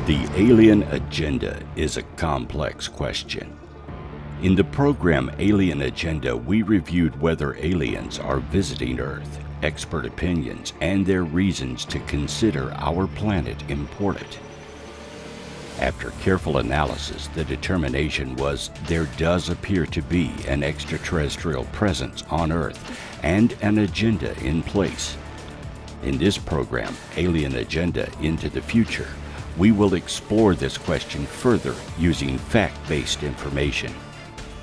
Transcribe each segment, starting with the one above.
The alien agenda is a complex question. In the program Alien Agenda, we reviewed whether aliens are visiting Earth, expert opinions, and their reasons to consider our planet important. After careful analysis, the determination was there does appear to be an extraterrestrial presence on Earth and an agenda in place. In this program, Alien Agenda Into the Future, we will explore this question further using fact-based information.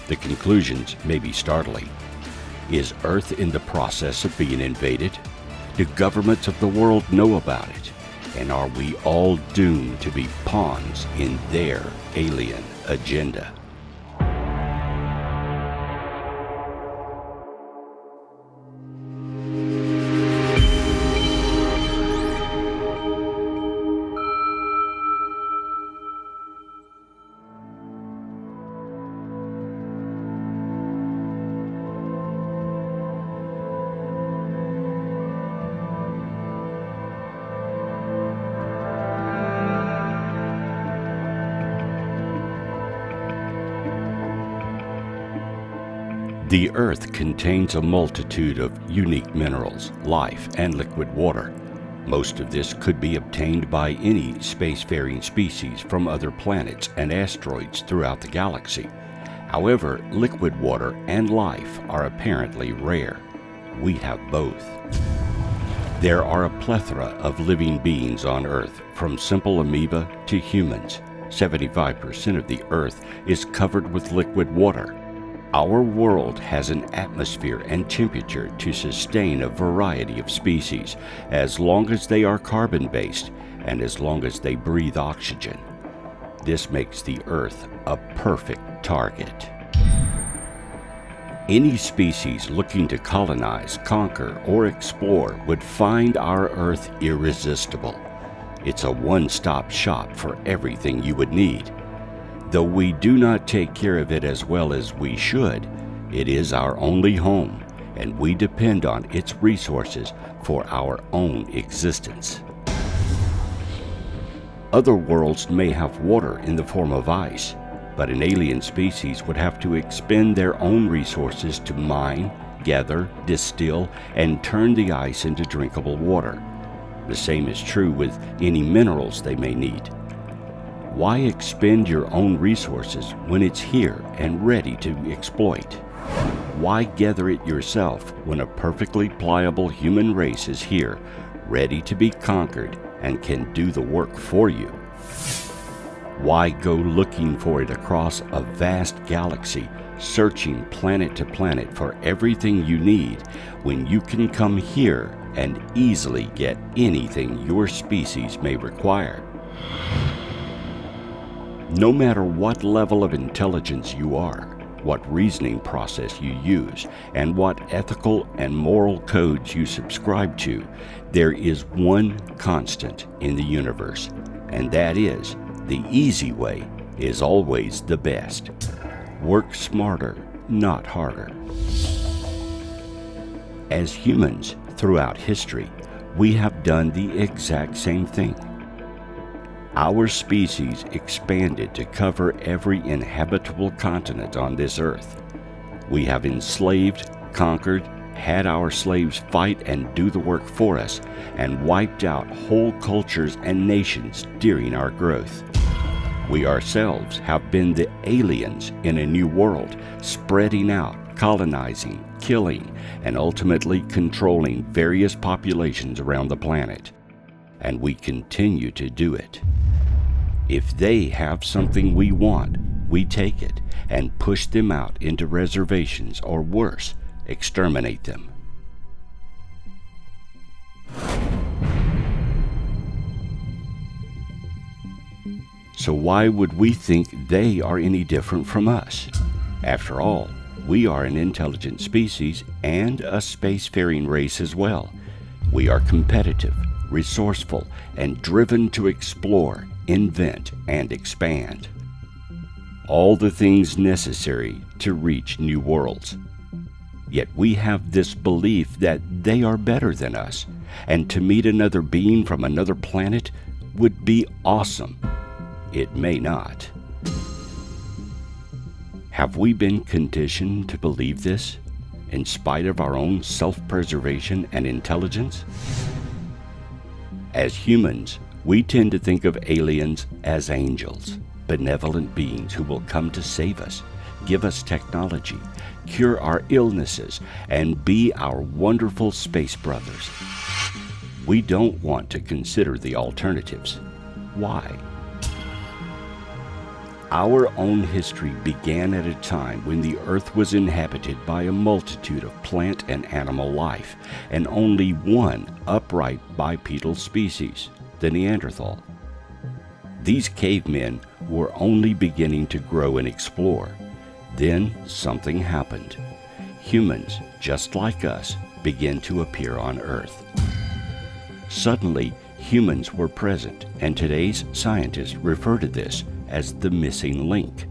The conclusions may be startling. Is Earth in the process of being invaded? Do governments of the world know about it? And are we all doomed to be pawns in their alien agenda? The Earth contains a multitude of unique minerals, life, and liquid water. Most of this could be obtained by any spacefaring species from other planets and asteroids throughout the galaxy. However, liquid water and life are apparently rare. We have both. There are a plethora of living beings on Earth, from simple amoeba to humans. 75% of the Earth is covered with liquid water. Our world has an atmosphere and temperature to sustain a variety of species, as long as they are carbon-based and as long as they breathe oxygen. This makes the Earth a perfect target. Any species looking to colonize, conquer, or explore would find our Earth irresistible. It's a one-stop shop for everything you would need. Though we do not take care of it as well as we should, it is our only home, and we depend on its resources for our own existence. Other worlds may have water in the form of ice, but an alien species would have to expend their own resources to mine, gather, distill, and turn the ice into drinkable water. The same is true with any minerals they may need. Why expend your own resources when it's here and ready to exploit? Why gather it yourself when a perfectly pliable human race is here, ready to be conquered and can do the work for you? Why go looking for it across a vast galaxy, searching planet to planet for everything you need, when you can come here and easily get anything your species may require? No matter what level of intelligence you are, what reasoning process you use, and what ethical and moral codes you subscribe to, there is one constant in the universe, and that is, the easy way is always the best. Work smarter, not harder. As humans, throughout history, we have done the exact same thing. Our species expanded to cover every inhabitable continent on this earth. We have enslaved, conquered, had our slaves fight and do the work for us, and wiped out whole cultures and nations during our growth. We ourselves have been the aliens in a new world, spreading out, colonizing, killing, and ultimately controlling various populations around the planet. And we continue to do it. If they have something we want, we take it and push them out into reservations, or worse, exterminate them. So why would we think they are any different from us? After all, we are an intelligent species and a spacefaring race as well. We are competitive, resourceful, and driven to explore, invent, and expand. All the things necessary to reach new worlds. Yet we have this belief that they are better than us, and to meet another being from another planet would be awesome. it may not. Have we been conditioned to believe this, in spite of our own self-preservation and intelligence? As humans, we tend to think of aliens as angels, benevolent beings who will come to save us, give us technology, cure our illnesses, and be our wonderful space brothers. We don't want to consider the alternatives. Why? Our own history began at a time when the Earth was inhabited by a multitude of plant and animal life, and only one upright bipedal species, the Neanderthal. These cavemen were only beginning to grow and explore. Then something happened. Humans, just like us, began to appear on Earth. Suddenly, humans were present, and today's scientists refer to this as the missing link.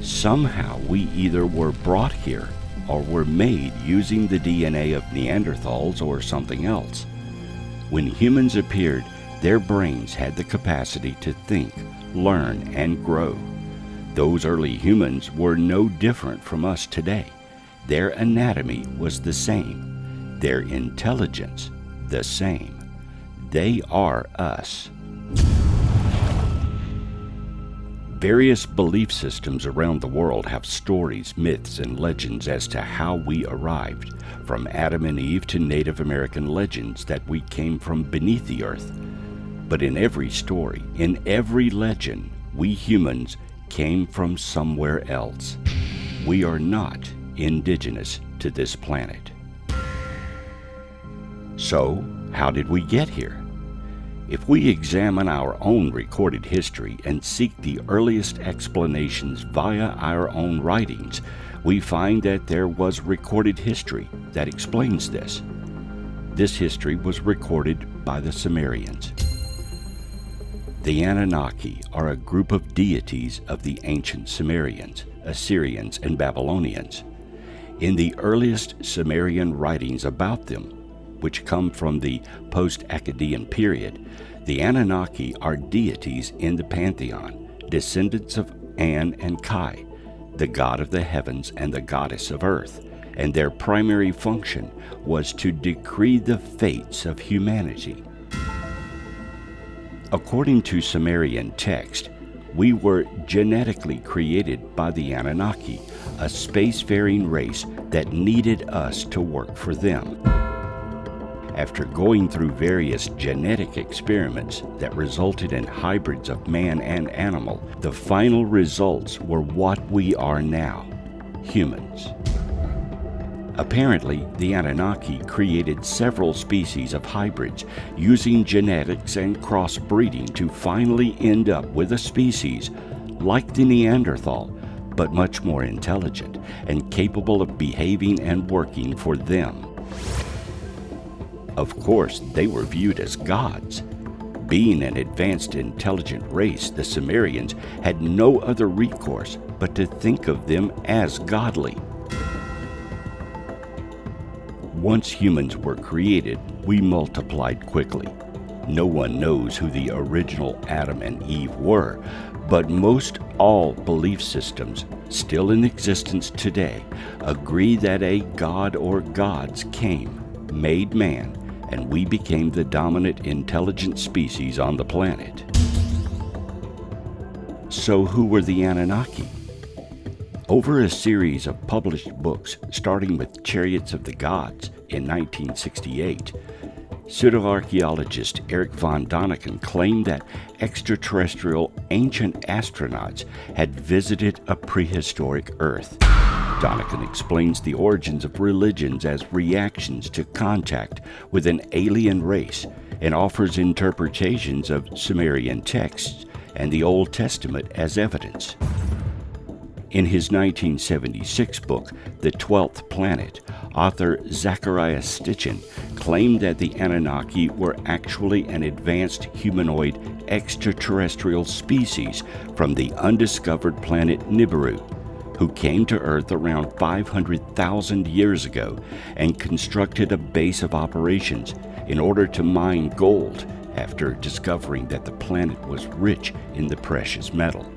Somehow we either were brought here or were made using the DNA of Neanderthals or something else. When humans appeared, their brains had the capacity to think, learn, and grow. Those early humans were no different from us today. Their anatomy was the same, their intelligence the same. They are us. Various belief systems around the world have stories, myths, and legends as to how we arrived, from Adam and Eve to Native American legends that we came from beneath the earth. But in every story, in every legend, we humans came from somewhere else. We are not indigenous to this planet. So, how did we get here? If we examine our own recorded history and seek the earliest explanations via our own writings, we find that there was recorded history that explains this. This history was recorded by the Sumerians. The Anunnaki are a group of deities of the ancient Sumerians, Assyrians, and Babylonians. In the earliest Sumerian writings about them, which come from the post-Akkadian period, the Anunnaki are deities in the pantheon, descendants of An and Kai, the god of the heavens and the goddess of earth, and their primary function was to decree the fates of humanity. According to Sumerian text, we were genetically created by the Anunnaki, a spacefaring race that needed us to work for them. After going through various genetic experiments that resulted in hybrids of man and animal, the final results were what we are now, humans. Apparently, the Anunnaki created several species of hybrids using genetics and crossbreeding to finally end up with a species like the Neanderthal, but much more intelligent and capable of behaving and working for them. Of course, they were viewed as gods. Being an advanced, intelligent race, the Sumerians had no other recourse but to think of them as godly. Once humans were created, we multiplied quickly. No one knows who the original Adam and Eve were, but most all belief systems, still in existence today, agree that a god or gods came, made man, and we became the dominant intelligent species on the planet. So who were the Anunnaki? Over a series of published books, starting with Chariots of the Gods in 1968, pseudoarchaeologist Eric von Däniken claimed that extraterrestrial ancient astronauts had visited a prehistoric Earth. Däniken explains the origins of religions as reactions to contact with an alien race and offers interpretations of Sumerian texts and the Old Testament as evidence. In his 1976 book, The 12th Planet, author Zachariah Stitchin claimed that the Anunnaki were actually an advanced humanoid extraterrestrial species from the undiscovered planet Nibiru, who came to Earth around 500,000 years ago and constructed a base of operations in order to mine gold after discovering that the planet was rich in the precious metal.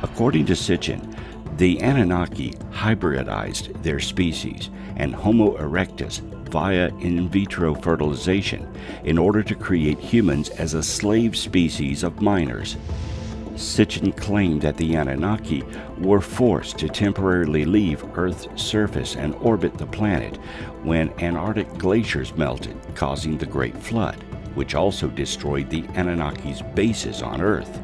According to Sitchin, the Anunnaki hybridized their species and Homo erectus via in vitro fertilization in order to create humans as a slave species of miners. Sitchin claimed that the Anunnaki were forced to temporarily leave Earth's surface and orbit the planet when Antarctic glaciers melted, causing the Great Flood, which also destroyed the Anunnaki's bases on Earth.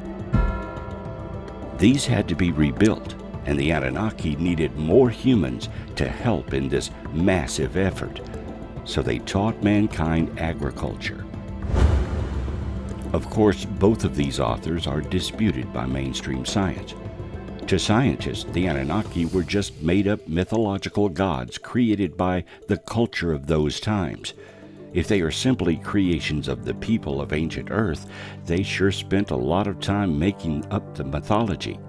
These had to be rebuilt, and the Anunnaki needed more humans to help in this massive effort, so they taught mankind agriculture. Of course, both of these authors are disputed by mainstream science. To scientists, the Anunnaki were just made-up mythological gods created by the culture of those times. If they are simply creations of the people of ancient Earth, they sure spent a lot of time making up the mythology.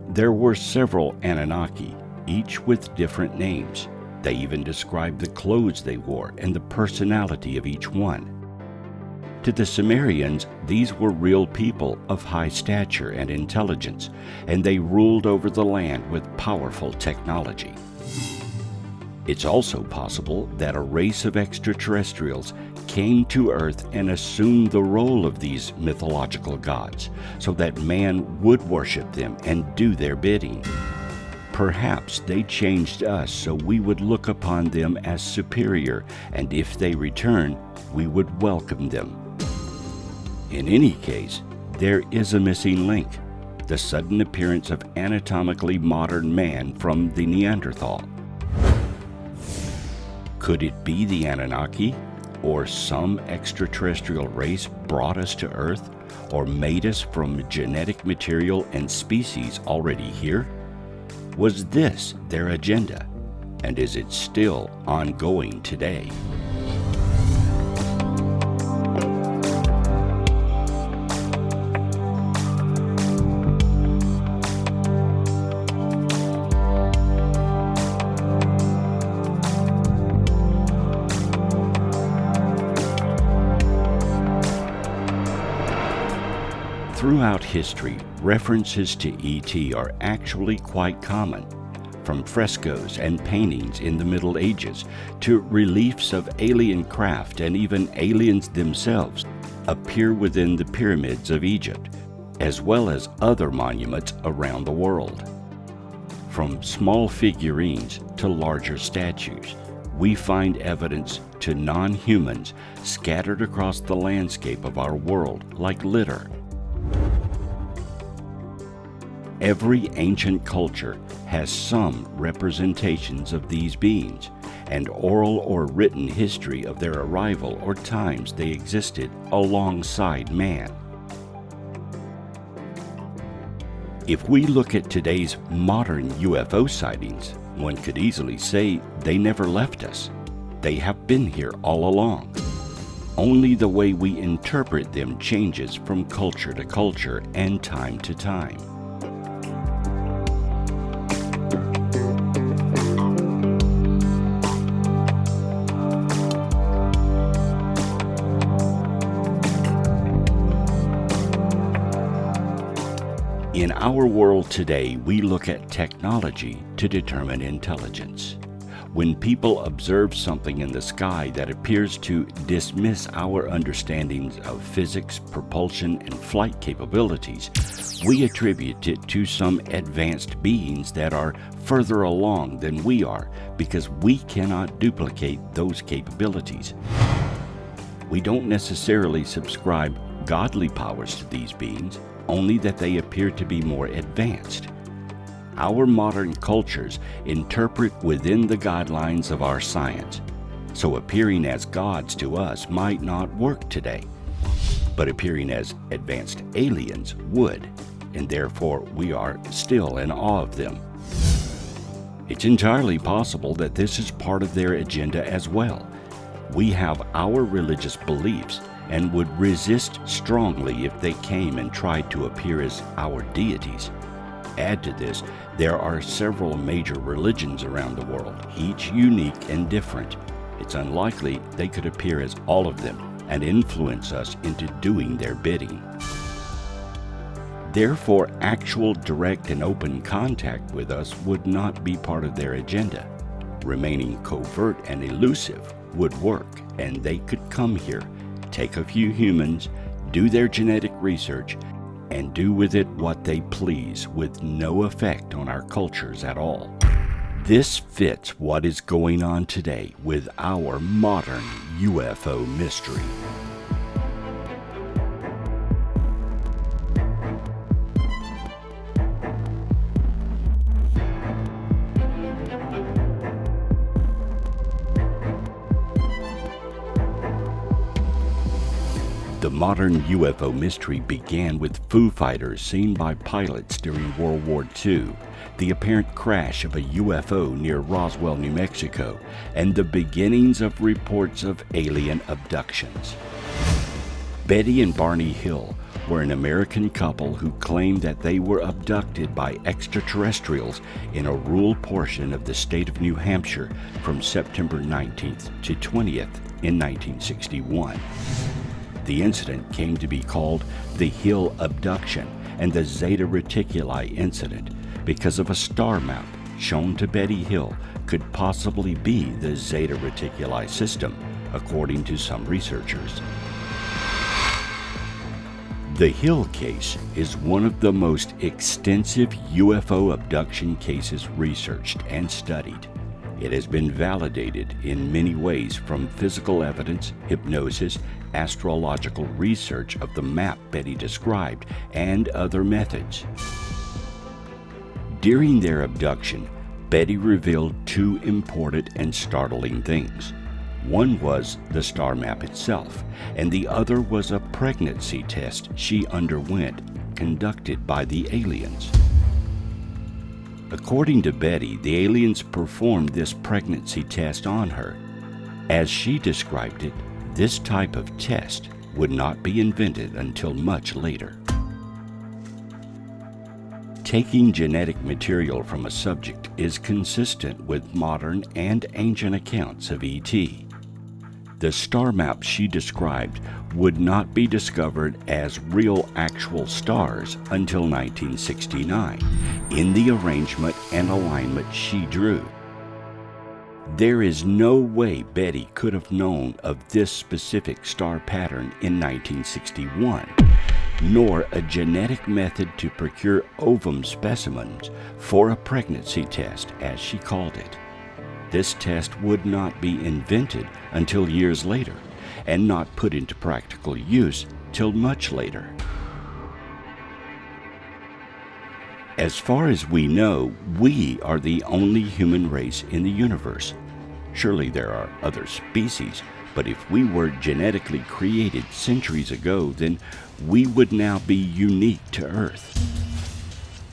There were several Anunnaki, each with different names. They even described the clothes they wore and the personality of each one. To the Sumerians, these were real people of high stature and intelligence, and they ruled over the land with powerful technology. It's also possible that a race of extraterrestrials came to Earth and assumed the role of these mythological gods, so that man would worship them and do their bidding. Perhaps they changed us so we would look upon them as superior, and if they return, we would welcome them. In any case, there is a missing link: the sudden appearance of anatomically modern man from the Neanderthal. Could it be the Anunnaki, or some extraterrestrial race brought us to Earth, or made us from genetic material and species already here? Was this their agenda, and is it still ongoing today? Throughout history, references to ET are actually quite common, from frescoes and paintings in the Middle Ages to reliefs of alien craft, and even aliens themselves appear within the pyramids of Egypt, as well as other monuments around the world. From small figurines to larger statues, we find evidence to non-humans scattered across the landscape of our world like litter. Every ancient culture has some representations of these beings, and oral or written history of their arrival or times they existed alongside man. If we look at today's modern UFO sightings, one could easily say they never left us. They have been here all along. Only the way we interpret them changes from culture to culture and time to time. In our world today, we look at technology to determine intelligence. When people observe something in the sky that appears to dismiss our understandings of physics, propulsion, and flight capabilities, we attribute it to some advanced beings that are further along than we are, because we cannot duplicate those capabilities. We don't necessarily subscribe godly powers to these beings, only that they appear to be more advanced. Our modern cultures interpret within the guidelines of our science, so appearing as gods to us might not work today, but appearing as advanced aliens would, and therefore we are still in awe of them. It's entirely possible that this is part of their agenda as well. We have our religious beliefs and would resist strongly if they came and tried to appear as our deities. Add to this, there are several major religions around the world, each unique and different, it's unlikely they could appear as all of them and influence us into doing their bidding. Therefore, actual direct and open contact with us would not be part of their agenda. Remaining covert and elusive would work, and they could come here, take a few humans, do their genetic research, and do with it what they please with no effect on our cultures at all. This fits what is going on today with our modern UFO mystery. The modern UFO mystery began with Foo Fighters seen by pilots during World War II, the apparent crash of a UFO near Roswell, New Mexico, and the beginnings of reports of alien abductions. Betty and Barney Hill were an American couple who claimed that they were abducted by extraterrestrials in a rural portion of the state of New Hampshire from September 19th to 20th in 1961. The incident came to be called the Hill abduction and the Zeta Reticuli incident because of a star map shown to Betty Hill could possibly be the Zeta Reticuli system, according to some researchers. The Hill case is one of the most extensive UFO abduction cases researched and studied. It has been validated in many ways, from physical evidence, hypnosis, astrological research of the map Betty described, and other methods. During their abduction, Betty revealed two important and startling things. One was the star map itself, and the other was a pregnancy test she underwent, conducted by the aliens. According to Betty, the aliens performed this pregnancy test on her. As she described it, this type of test would not be invented until much later. Taking genetic material from a subject is consistent with modern and ancient accounts of ET. The star map she described would not be discovered as real actual stars until 1969, in the arrangement and alignment she drew. There is no way Betty could have known of this specific star pattern in 1961, nor a genetic method to procure ovum specimens for a pregnancy test, as she called it. This test would not be invented until years later, and not put into practical use till much later. As far as we know, we are the only human race in the universe. Surely there are other species, but if we were genetically created centuries ago, then we would now be unique to Earth.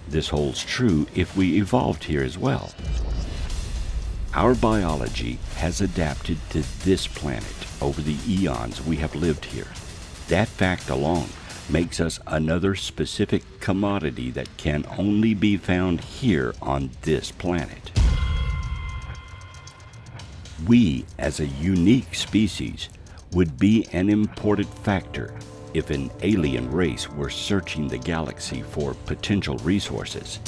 This holds true if we evolved here as well. Our biology has adapted to this planet over the eons we have lived here. That fact alone makes us another specific commodity that can only be found here on this planet. We, as a unique species, would be an important factor if an alien race were searching the galaxy for potential resources.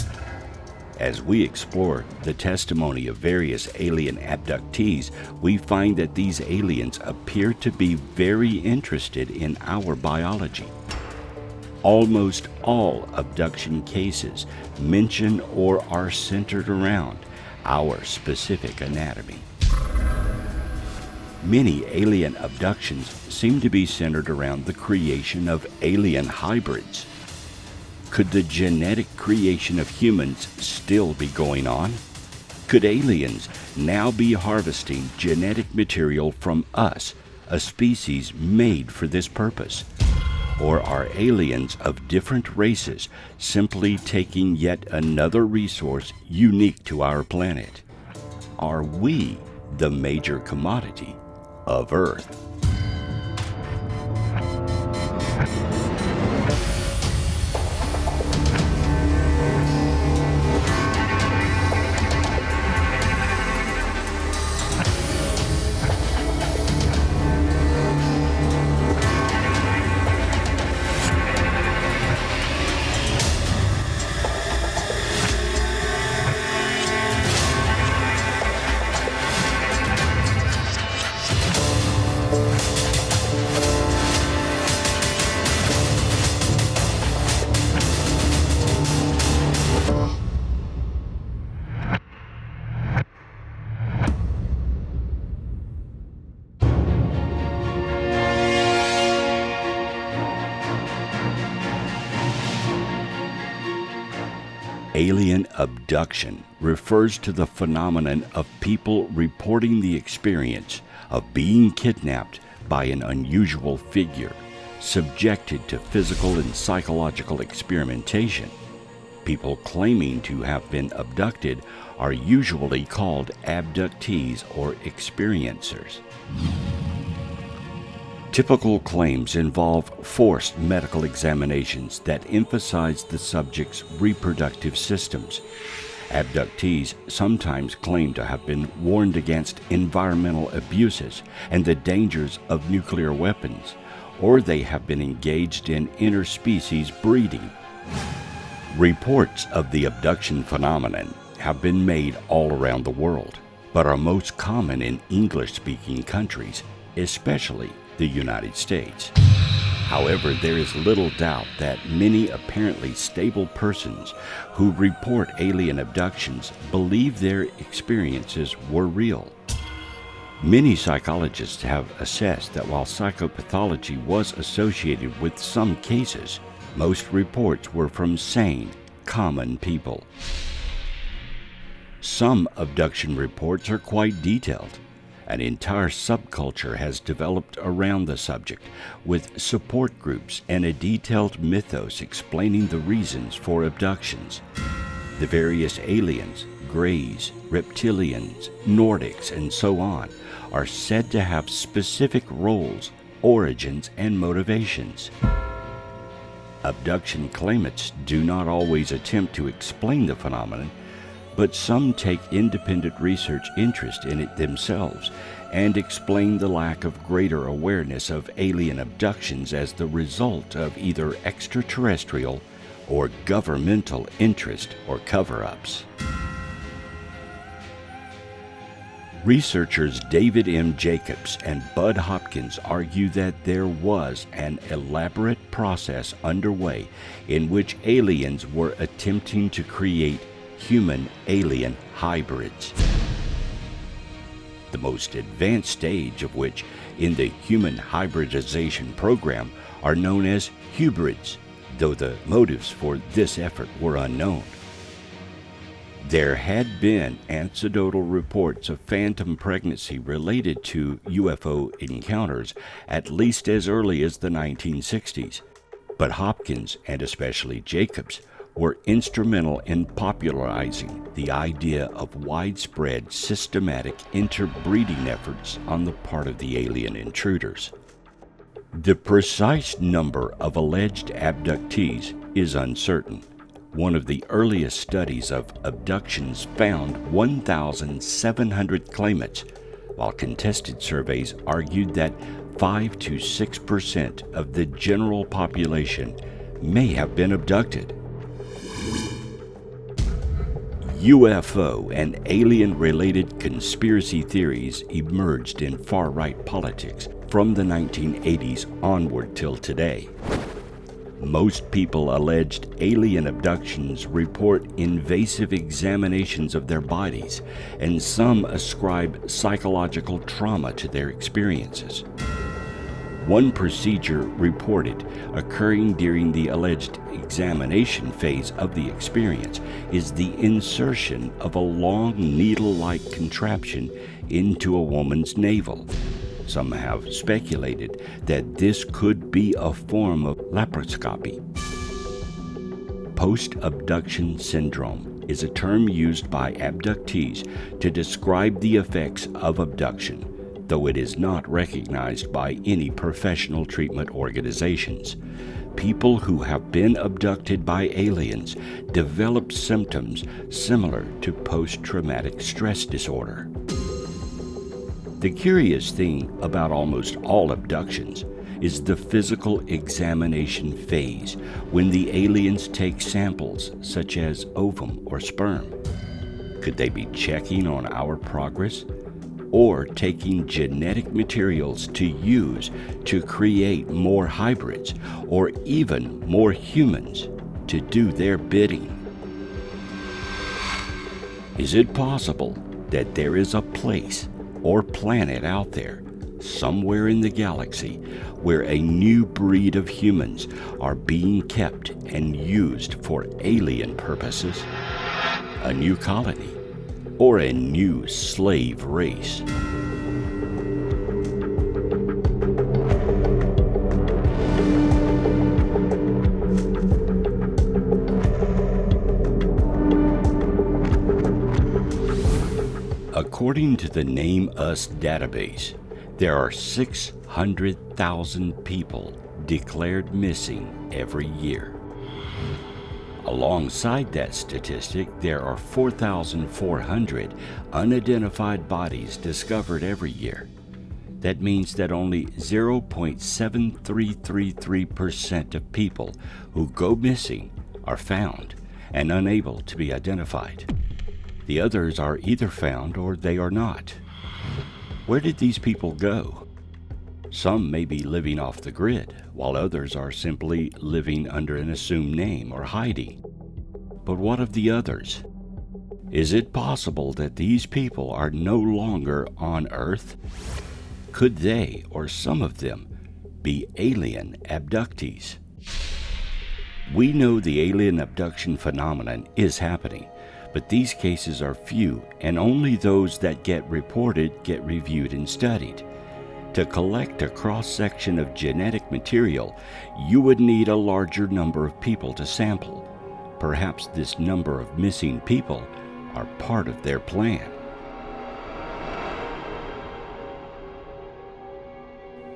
As we explore the testimony of various alien abductees, we find that these aliens appear to be very interested in our biology. Almost all abduction cases mention or are centered around our specific anatomy. Many alien abductions seem to be centered around the creation of alien hybrids. Could the genetic creation of humans still be going on? Could aliens now be harvesting genetic material from us, a species made for this purpose? Or are aliens of different races simply taking yet another resource unique to our planet? Are we the major commodity of Earth? Alien abduction refers to the phenomenon of people reporting the experience of being kidnapped by an unusual figure, subjected to physical and psychological experimentation. People claiming to have been abducted are usually called abductees or experiencers. Typical claims involve forced medical examinations that emphasize the subject's reproductive systems. Abductees sometimes claim to have been warned against environmental abuses and the dangers of nuclear weapons, or they have been engaged in interspecies breeding. Reports of the abduction phenomenon have been made all around the world, but are most common in English-speaking countries, especially the United States. However, there is little doubt that many apparently stable persons who report alien abductions believe their experiences were real. Many psychologists have assessed that while psychopathology was associated with some cases, most reports were from sane, common people. Some abduction reports are quite detailed. An entire subculture has developed around the subject, with support groups and a detailed mythos explaining the reasons for abductions. The various aliens, Greys, reptilians, Nordics, and so on, are said to have specific roles, origins, and motivations. Abduction claimants do not always attempt to explain the phenomenon, but some take independent research interest in it themselves and explain the lack of greater awareness of alien abductions as the result of either extraterrestrial or governmental interest or cover-ups. Researchers David M. Jacobs and Bud Hopkins argue that there was an elaborate process underway in which aliens were attempting to create human-alien hybrids, the most advanced stage of which in the human hybridization program are known as hybrids, though the motives for this effort were unknown. There had been anecdotal reports of phantom pregnancy related to UFO encounters at least as early as the 1960s, but Hopkins, and especially Jacobs, were instrumental in popularizing the idea of widespread systematic interbreeding efforts on the part of the alien intruders. The precise number of alleged abductees is uncertain. One of the earliest studies of abductions found 1,700 claimants, while contested surveys argued that 5 to 6% of the general population may have been abducted. UFO and alien-related conspiracy theories emerged in far-right politics from the 1980s onward till today. Most people alleged alien abductions report invasive examinations of their bodies, and some ascribe psychological trauma to their experiences. One procedure reported occurring during the alleged examination phase of the experience is the insertion of a long needle-like contraption into a woman's navel. Some have speculated that this could be a form of laparoscopy. Post-abduction syndrome is a term used by abductees to describe the effects of abduction, though it is not recognized by any professional treatment organizations. People who have been abducted by aliens develop symptoms similar to post-traumatic stress disorder. The curious thing about almost all abductions is the physical examination phase, when the aliens take samples such as ovum or sperm. Could they be checking on our progress, or taking genetic materials to use to create more hybrids or even more humans to do their bidding? Is it possible that there is a place or planet out there, somewhere in the galaxy, where a new breed of humans are being kept and used for alien purposes? a new colony, or a new slave race. According to the Name Us database, there are 600,000 people declared missing every year. Alongside that statistic, there are 4,400 unidentified bodies discovered every year. That means that only 0.7333% of people who go missing are found and unable to be identified. The others are either found or they are not. Where did these people go? Some may be living off the grid, while others are simply living under an assumed name or hiding. But what of the others? Is it possible that these people are no longer on Earth? Could they, or some of them, be alien abductees? We know the alien abduction phenomenon is happening, but these cases are few, and only those that get reported get reviewed and studied. To collect a cross-section of genetic material, you would need a larger number of people to sample. Perhaps this number of missing people are part of their plan.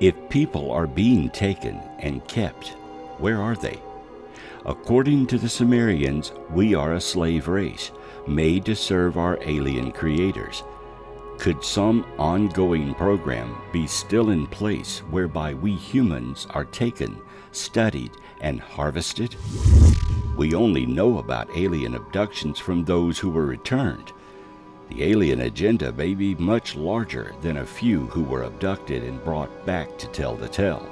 If people are being taken and kept, where are they? According to the Sumerians, we are a slave race, made to serve our alien creators. Could some ongoing program be still in place whereby we humans are taken, studied, and harvested? We only know about alien abductions from those who were returned. The alien agenda may be much larger than a few who were abducted and brought back to tell the tale.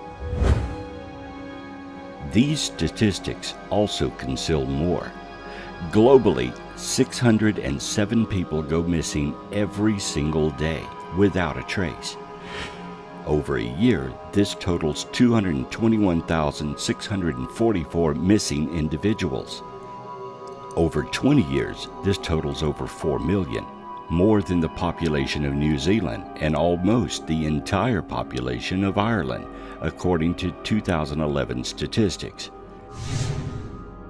These statistics also conceal more. Globally, 607 people go missing every single day without a trace. Over a year, this totals 221,644 missing individuals. Over 20 years, this totals over 4 million, more than the population of New Zealand and almost the entire population of Ireland, according to 2011 statistics.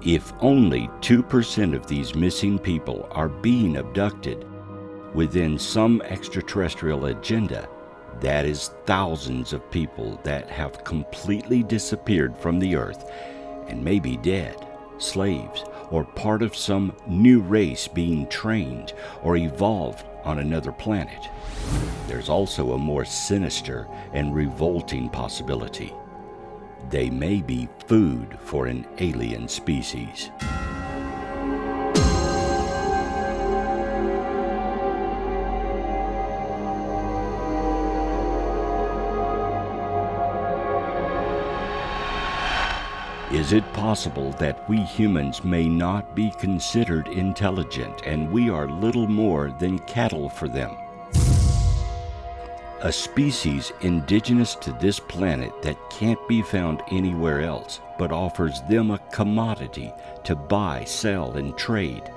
If only 2% of these missing people are being abducted within some extraterrestrial agenda, that is thousands of people that have completely disappeared from the earth and may be dead, slaves, or part of some new race being trained or evolved on another planet. There's also a more sinister and revolting possibility. They may be food for an alien species. Is it possible that we humans may not be considered intelligent and we are little more than cattle for them? A species indigenous to this planet that can't be found anywhere else, but offers them a commodity to buy, sell, and trade,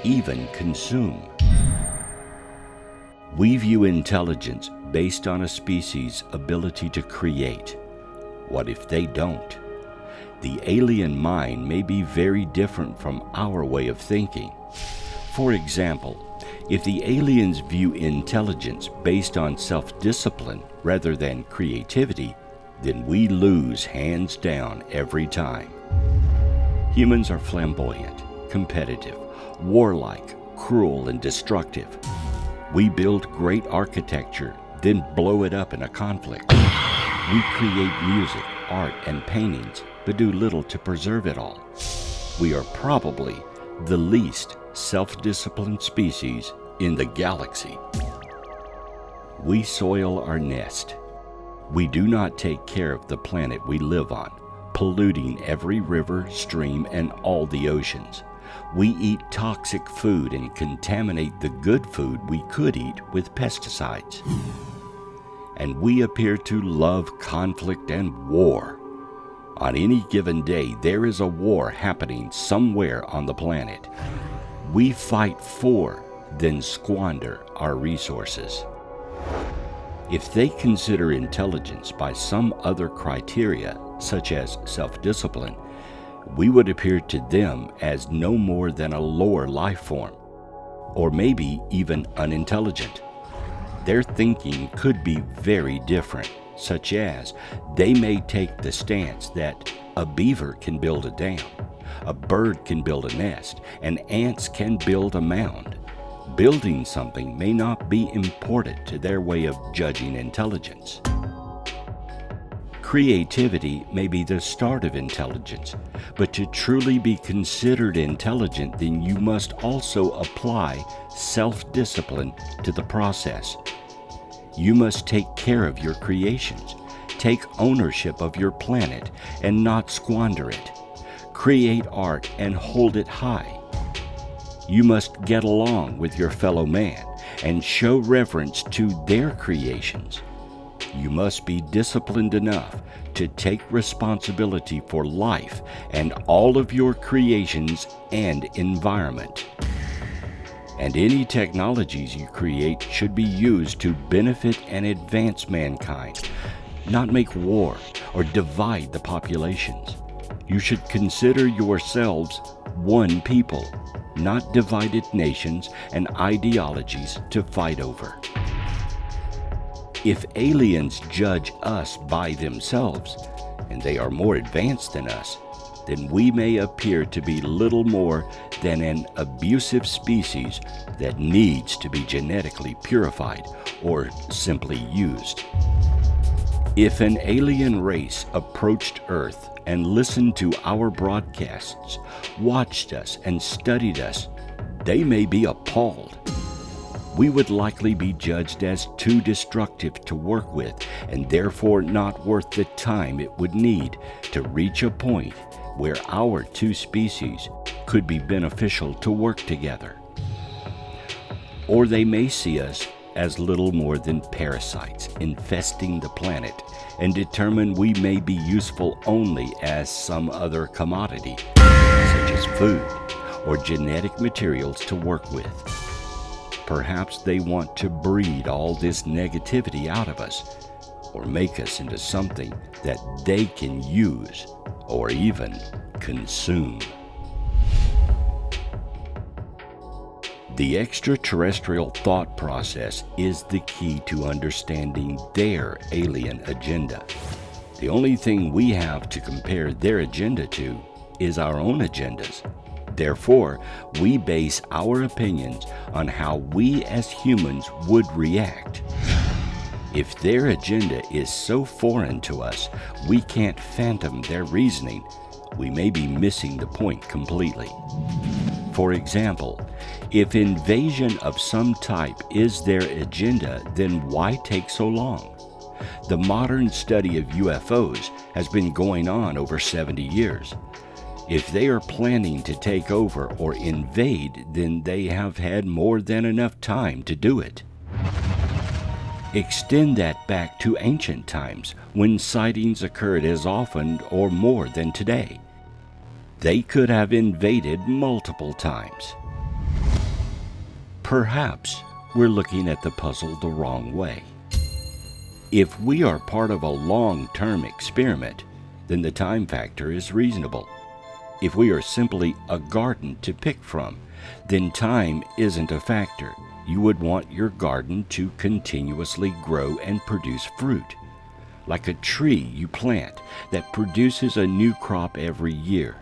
even consume. We view intelligence based on a species' ability to create. What if they don't? The alien mind may be very different from our way of thinking. For example, if the aliens view intelligence based on self-discipline rather than creativity, then we lose hands down every time. Humans are flamboyant, competitive, warlike, cruel, and destructive. We build great architecture, then blow it up in a conflict. We create music, art, and paintings, but do little to preserve it all. We are probably the least self-disciplined species in the galaxy. We soil our nest. We do not take care of the planet we live on, polluting every river, stream, and all the oceans. We eat toxic food and contaminate the good food we could eat with pesticides. And we appear to love conflict and war. On any given day, there is a war happening somewhere on the planet. we fight for, then squander our resources. If they consider intelligence by some other criteria, such as self-discipline, we would appear to them as no more than a lower life form, or maybe even unintelligent. Their thinking could be very different, such as they may take the stance that a beaver can build a dam, a bird can build a nest, and ants can build a mound. Building something may not be important to their way of judging intelligence. Creativity may be the start of intelligence, but to truly be considered intelligent, then you must also apply self-discipline to the process. You must take care of your creations, take ownership of your planet and not squander it. Create art and hold it high. You must get along with your fellow man and show reverence to their creations. You must be disciplined enough to take responsibility for life and all of your creations and environment. And any technologies you create should be used to benefit and advance mankind, not make war or divide the populations. You should consider yourselves one people, not divided nations and ideologies to fight over. If aliens judge us by themselves, and they are more advanced than us, then we may appear to be little more than an abusive species that needs to be genetically purified or simply used. If an alien race approached Earth and listened to our broadcasts, watched us and studied us, they may be appalled. We would likely be judged as too destructive to work with and therefore not worth the time it would need to reach a point where our two species could be beneficial to work together. Or they may see us as little more than parasites infesting the planet and determine we may be useful only as some other commodity, such as food or genetic materials to work with. Perhaps they want to breed all this negativity out of us, or make us into something that they can use or even consume. The extraterrestrial thought process is the key to understanding their alien agenda. The only thing we have to compare their agenda to is our own agendas. Therefore, we base our opinions on how we as humans would react. If their agenda is so foreign to us, we can't fathom their reasoning, we may be missing the point completely. For example, if invasion of some type is their agenda, then why take so long? The modern study of UFOs has been going on over 70 years. If they are planning to take over or invade, then they have had more than enough time to do it. Extend that back to ancient times, when sightings occurred as often or more than today. They could have invaded multiple times. Perhaps we're looking at the puzzle the wrong way. If we are part of a long-term experiment, then the time factor is reasonable. If we are simply a garden to pick from, then time isn't a factor. You would want your garden to continuously grow and produce fruit, like a tree you plant that produces a new crop every year.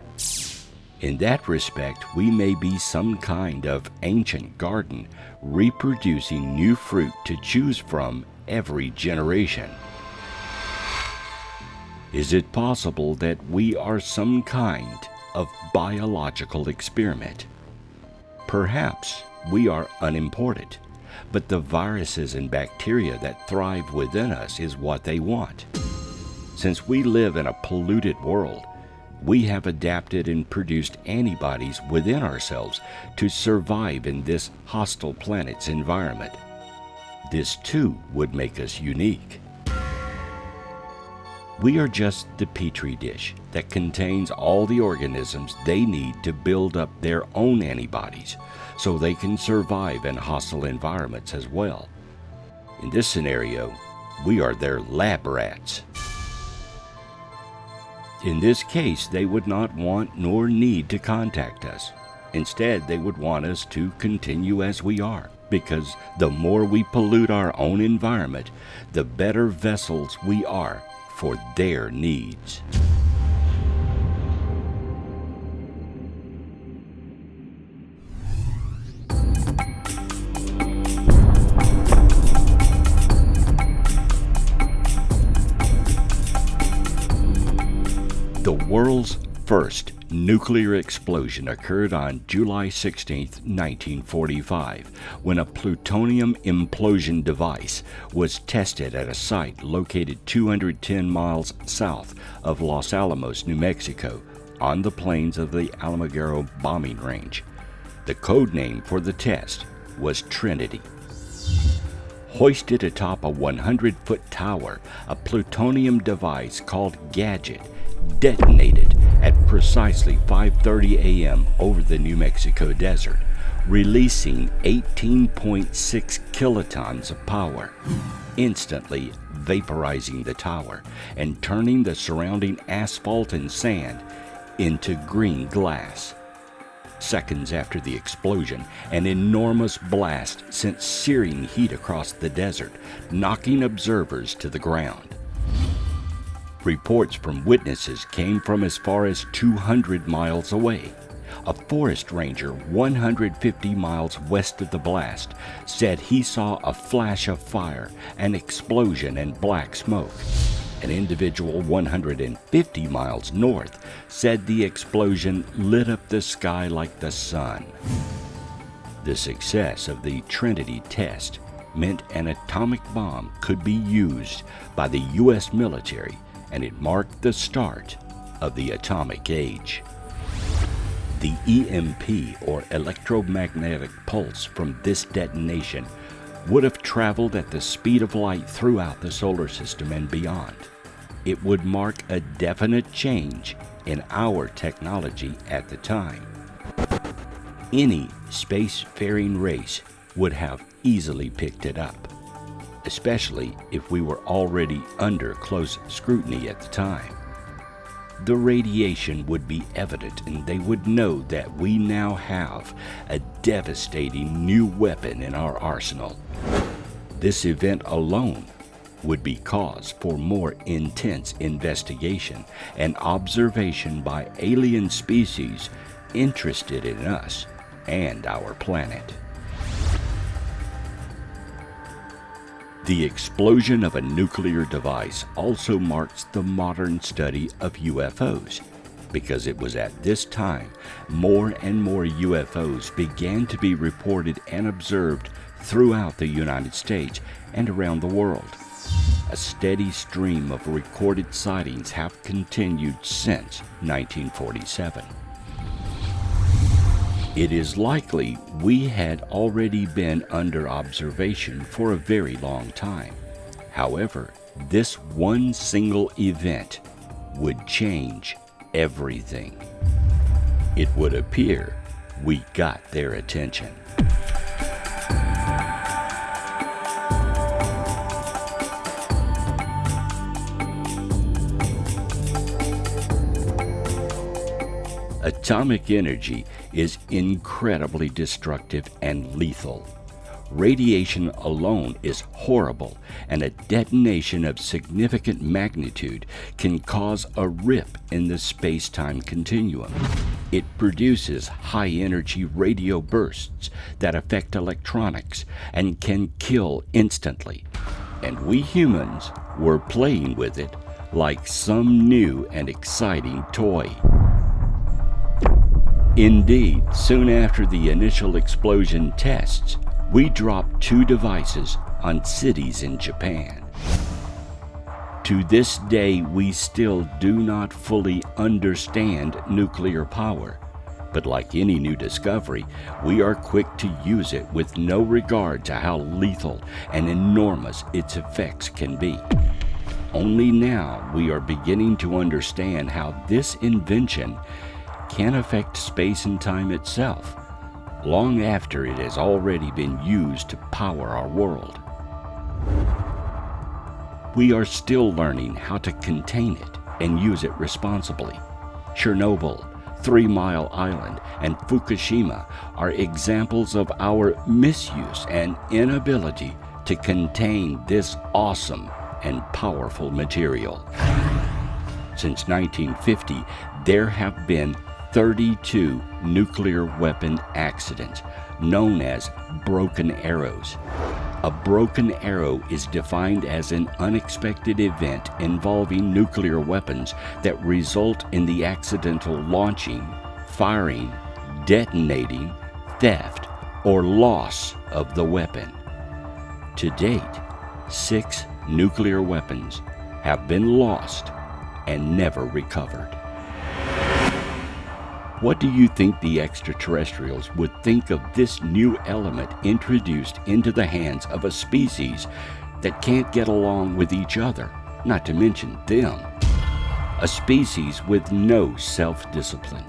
In that respect, we may be some kind of ancient garden reproducing new fruit to choose from every generation. Is it possible that we are some kind of biological experiment? Perhaps we are unimportant, but the viruses and bacteria that thrive within us is what they want. Since we live in a polluted world, we have adapted and produced antibodies within ourselves to survive in this hostile planet's environment. This too would make us unique. We are just the petri dish that contains all the organisms they need to build up their own antibodies so they can survive in hostile environments as well. In this scenario, we are their lab rats. In this case, they would not want nor need to contact us. Instead, they would want us to continue as we are, because the more we pollute our own environment, the better vessels we are for their needs. The world's first nuclear explosion occurred on July 16, 1945, when a plutonium implosion device was tested at a site located 210 miles south of Los Alamos, New Mexico, on the plains of the Alamogordo bombing range. The code name for the test was Trinity. Hoisted atop a 100-foot tower, a plutonium device called Gadget detonated at precisely 5:30 a.m. over the New Mexico desert, releasing 18.6 kilotons of power, instantly vaporizing the tower and turning the surrounding asphalt and sand into green glass. Seconds after the explosion, an enormous blast sent searing heat across the desert, knocking observers to the ground. Reports from witnesses came from as far as 200 miles away. A forest ranger 150 miles west of the blast said he saw a flash of fire, an explosion, and black smoke. An individual 150 miles north said the explosion lit up the sky like the sun. The success of the Trinity test meant an atomic bomb could be used by the U.S. military, and it marked the start of the atomic age. The EMP, or electromagnetic pulse, from this detonation would have traveled at the speed of light throughout the solar system and beyond. It would mark a definite change in our technology at the time. Any spacefaring race would have easily picked it up, especially if we were already under close scrutiny at the time. The radiation would be evident, and they would know that we now have a devastating new weapon in our arsenal. This event alone would be cause for more intense investigation and observation by alien species interested in us and our planet. The explosion of a nuclear device also marks the modern study of UFOs, because it was at this time more and more UFOs began to be reported and observed throughout the United States and around the world. A steady stream of recorded sightings have continued since 1947. It is likely we had already been under observation for a very long time. However, this one single event would change everything. It would appear we got their attention. Atomic energy is incredibly destructive and lethal. Radiation alone is horrible, and a detonation of significant magnitude can cause a rip in the space-time continuum. It produces high-energy radio bursts that affect electronics and can kill instantly. And we humans were playing with it like some new and exciting toy. Indeed, soon after the initial explosion tests, we dropped 2 devices on cities in Japan. To this day, we still do not fully understand nuclear power, but like any new discovery, we are quick to use it with no regard to how lethal and enormous its effects can be. Only now we are beginning to understand how this invention can affect space and time itself, long after it has already been used to power our world. We are still learning how to contain it and use it responsibly. Chernobyl, 3 Mile Island, and Fukushima are examples of our misuse and inability to contain this awesome and powerful material. Since 1950, there have been 32 nuclear weapon accidents, known as broken arrows. A broken arrow is defined as an unexpected event involving nuclear weapons that result in the accidental launching, firing, detonating, theft, or loss of the weapon. To date, 6 nuclear weapons have been lost and never recovered. What do you think the extraterrestrials would think of this new element introduced into the hands of a species that can't get along with each other, not to mention them? A species with no self-discipline,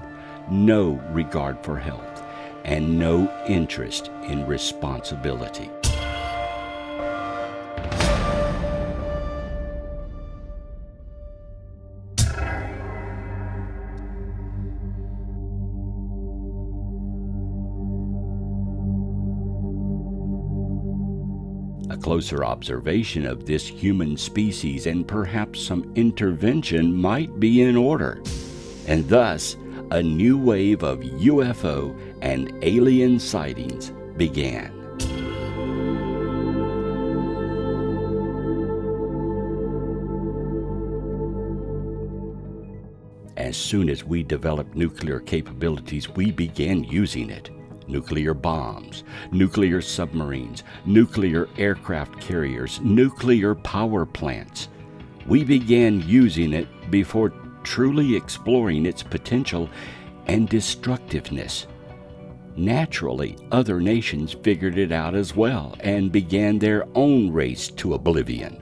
no regard for health, and no interest in responsibility. A closer observation of this human species and perhaps some intervention might be in order, and thus a new wave of UFO and alien sightings began. As soon as we developed nuclear capabilities, we began using it. Nuclear bombs, nuclear submarines, nuclear aircraft carriers, nuclear power plants. We began using it before truly exploring its potential and destructiveness. Naturally, other nations figured it out as well and began their own race to oblivion.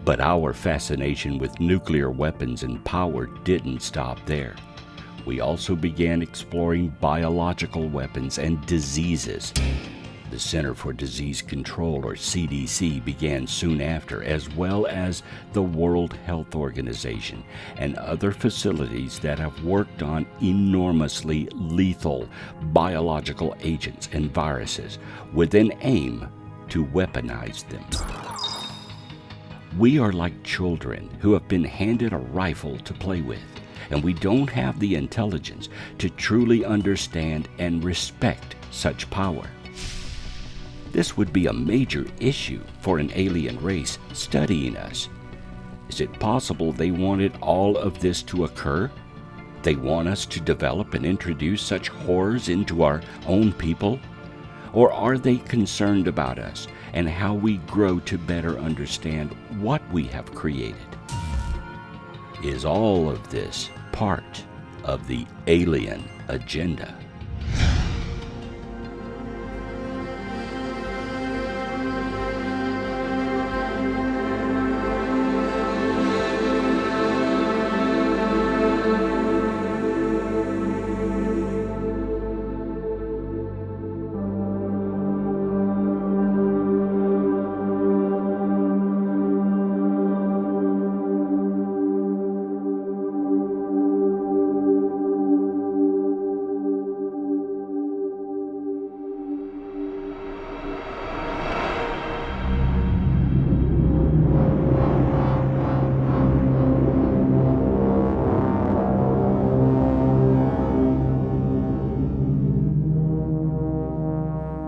But our fascination with nuclear weapons and power didn't stop there. We also began exploring biological weapons and diseases. The Center for Disease Control, or CDC, began soon after, as well as the World Health Organization and other facilities that have worked on enormously lethal biological agents and viruses with an aim to weaponize them. We are like children who have been handed a rifle to play with, and we don't have the intelligence to truly understand and respect such power. This would be a major issue for an alien race studying us. Is it possible they wanted all of this to occur? They want us to develop and introduce such horrors into our own people? Or are they concerned about us and how we grow to better understand what we have created? Is all of this part of the alien agenda?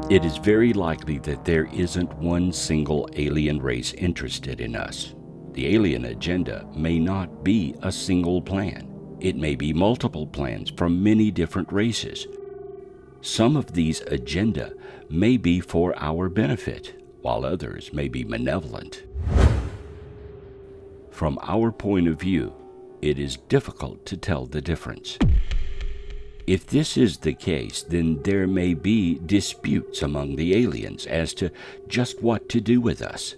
It is very likely that there isn't one single alien race interested in us. The alien agenda may not be a single plan. It may be multiple plans from many different races. Some of these agenda may be for our benefit, while others may be malevolent. From our point of view, it is difficult to tell the difference. If this is the case, then there may be disputes among the aliens as to just what to do with us.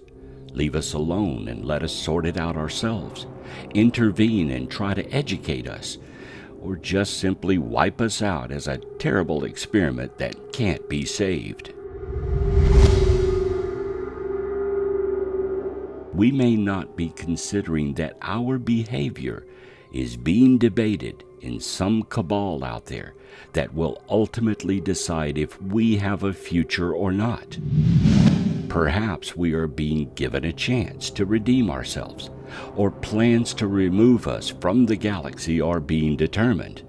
leave us alone and let us sort it out ourselves, intervene and try to educate us, or just simply wipe us out as a terrible experiment that can't be saved. We may not be considering that our behavior is being debated in some cabal out there that will ultimately decide if we have a future or not. Perhaps we are being given a chance to redeem ourselves, or plans to remove us from the galaxy are being determined.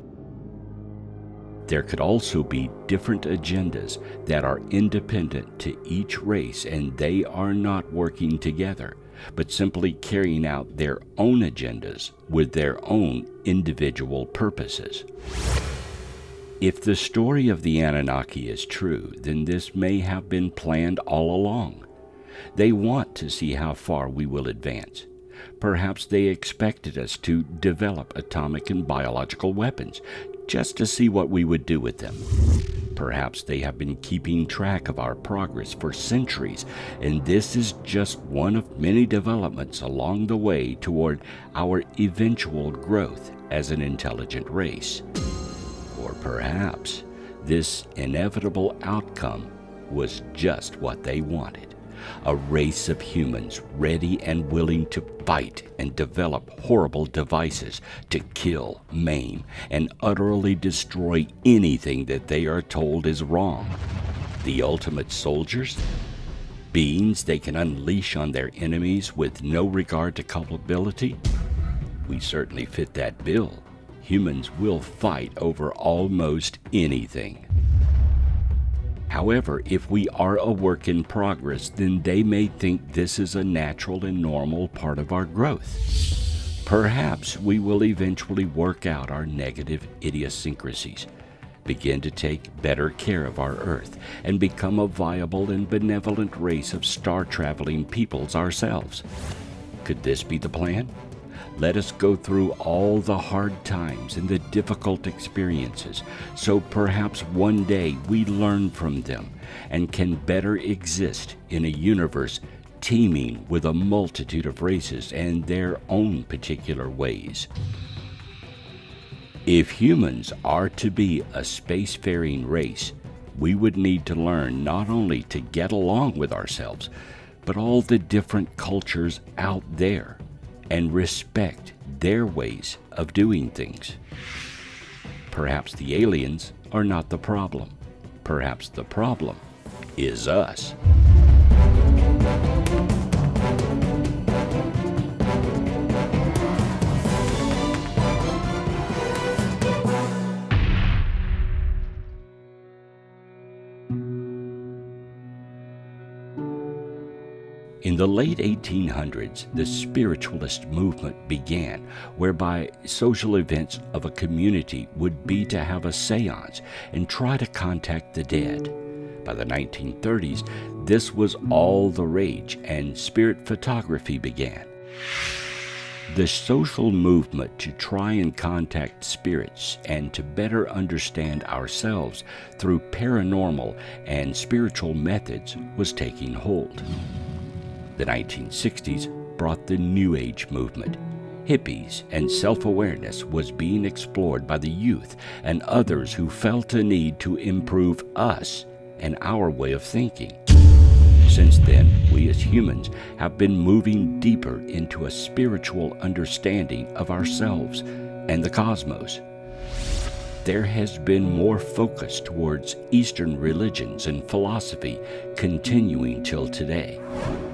There could also be different agendas that are independent to each race, and they are not working together, but simply carrying out their own agendas with their own individual purposes. If the story of the Anunnaki is true, then this may have been planned all along. They want to see how far we will advance. Perhaps they expected us to develop atomic and biological weapons, just to see what we would do with them. Perhaps they have been keeping track of our progress for centuries, and this is just one of many developments along the way toward our eventual growth as an intelligent race. Or perhaps this inevitable outcome was just what they wanted. A race of humans ready and willing to fight and develop horrible devices to kill, maim, and utterly destroy anything that they are told is wrong. The ultimate soldiers? Beings they can unleash on their enemies with no regard to culpability? We certainly fit that bill. Humans will fight over almost anything. However, if we are a work in progress, then they may think this is a natural and normal part of our growth. Perhaps we will eventually work out our negative idiosyncrasies, begin to take better care of our Earth, and become a viable and benevolent race of star-traveling peoples ourselves. Could this be the plan? Let us go through all the hard times and the difficult experiences, so perhaps one day we learn from them and can better exist in a universe teeming with a multitude of races and their own particular ways. If humans are to be a spacefaring race, we would need to learn not only to get along with ourselves, but all the different cultures out there, and respect their ways of doing things. Perhaps the aliens are not the problem. Perhaps the problem is us. In the late 1800s, the Spiritualist movement began, whereby social events of a community would be to have a seance and try to contact the dead. By the 1930s, this was all the rage, and spirit photography began. The social movement to try and contact spirits and to better understand ourselves through paranormal and spiritual methods was taking hold. The 1960s brought the New Age movement. Hippies and self-awareness was being explored by the youth and others who felt a need to improve us and our way of thinking. Since then, we as humans have been moving deeper into a spiritual understanding of ourselves and the cosmos. There has been more focus towards Eastern religions and philosophy continuing till today.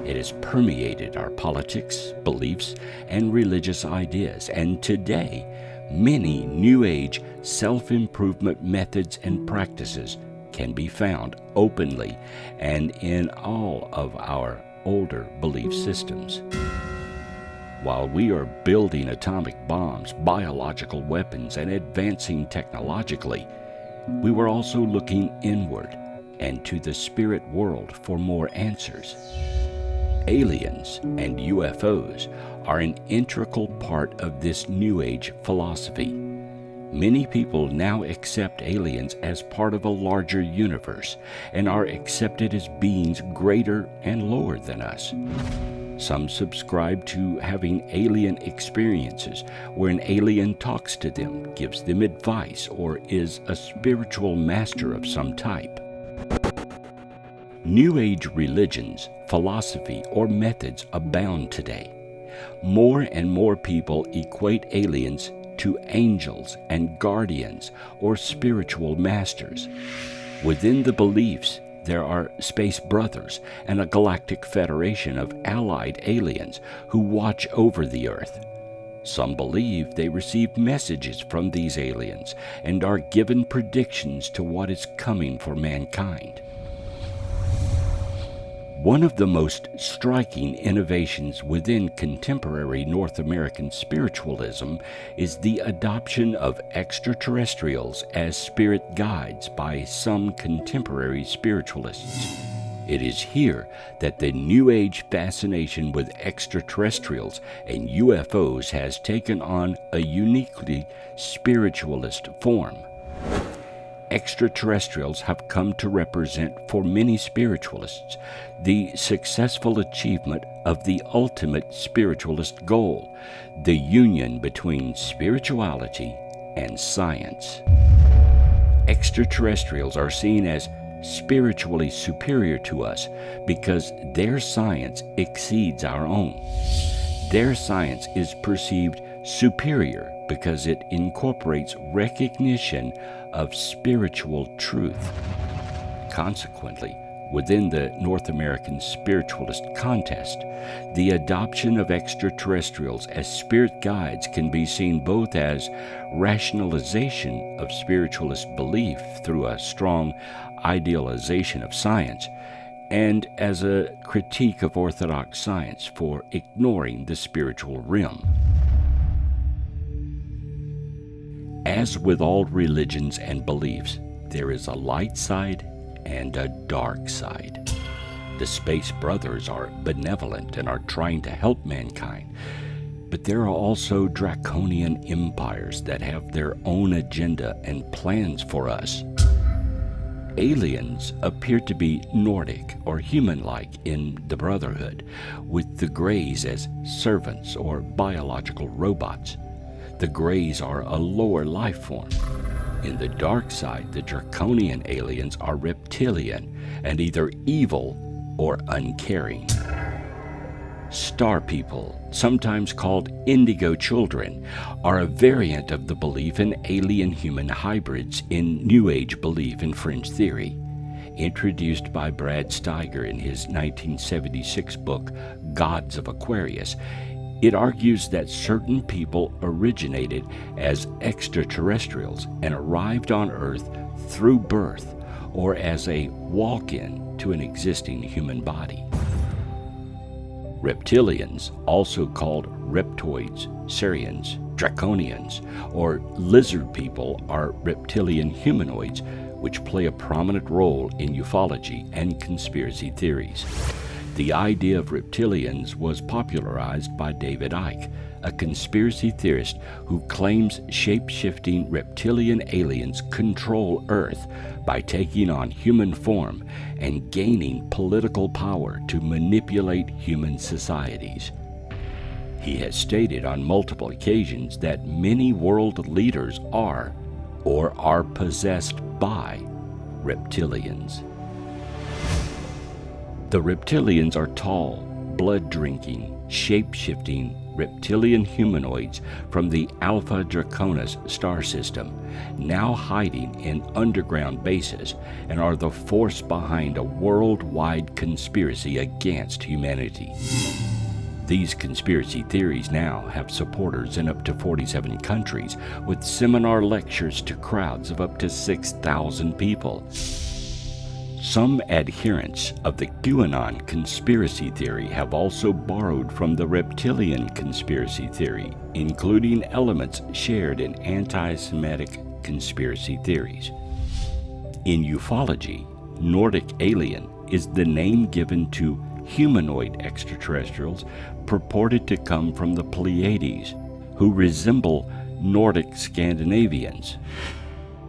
It has permeated our politics, beliefs, and religious ideas, and today, many New Age self-improvement methods and practices can be found openly and in all of our older belief systems. While we are building atomic bombs, biological weapons, and advancing technologically, we were also looking inward and to the spirit world for more answers. Aliens and UFOs are an integral part of this New Age philosophy. Many people now accept aliens as part of a larger universe and are accepted as beings greater and lower than us. Some subscribe to having alien experiences where an alien talks to them, gives them advice, or is a spiritual master of some type. New Age religions, philosophy, or methods abound today. More and more people equate aliens to angels and guardians or spiritual masters. Within the beliefs, there are space brothers and a galactic federation of allied aliens who watch over the Earth. Some believe they receive messages from these aliens and are given predictions to what is coming for mankind. One of the most striking innovations within contemporary North American spiritualism is the adoption of extraterrestrials as spirit guides by some contemporary spiritualists. It is here that the New Age fascination with extraterrestrials and UFOs has taken on a uniquely spiritualist form. Extraterrestrials have come to represent for many spiritualists the successful achievement of the ultimate spiritualist goal, the union between spirituality and science. Extraterrestrials are seen as spiritually superior to us because their science exceeds our own. Their science is perceived superior because it incorporates recognition of spiritual truth. Consequently, within the North American spiritualist contest, the adoption of extraterrestrials as spirit guides can be seen both as rationalization of spiritualist belief through a strong idealization of science, and as a critique of orthodox science for ignoring the spiritual realm. As with all religions and beliefs, there is a light side and a dark side. The Space Brothers are benevolent and are trying to help mankind, but there are also draconian empires that have their own agenda and plans for us. Aliens appear to be Nordic or human-like in the Brotherhood, with the Greys as servants or biological robots. The Greys are a lower life form. In the dark side, the draconian aliens are reptilian and either evil or uncaring. Star people, sometimes called indigo children, are a variant of the belief in alien-human hybrids in New Age belief and fringe theory. Introduced by Brad Steiger in his 1976 book, Gods of Aquarius, it argues that certain people originated as extraterrestrials and arrived on Earth through birth or as a walk-in to an existing human body. Reptilians, also called reptoids, Sirians, draconians, or lizard people, are reptilian humanoids which play a prominent role in ufology and conspiracy theories. The idea of reptilians was popularized by David Icke, a conspiracy theorist who claims shape-shifting reptilian aliens control Earth by taking on human form and gaining political power to manipulate human societies. He has stated on multiple occasions that many world leaders are or are possessed by reptilians. The reptilians are tall, blood-drinking, shape-shifting reptilian humanoids from the Alpha Draconis star system, now hiding in underground bases, and are the force behind a worldwide conspiracy against humanity. These conspiracy theories now have supporters in up to 47 countries, with seminar lectures to crowds of up to 6,000 people. Some adherents of the QAnon conspiracy theory have also borrowed from the reptilian conspiracy theory, including elements shared in anti-Semitic conspiracy theories. In ufology, Nordic alien is the name given to humanoid extraterrestrials purported to come from the Pleiades, who resemble Nordic Scandinavians.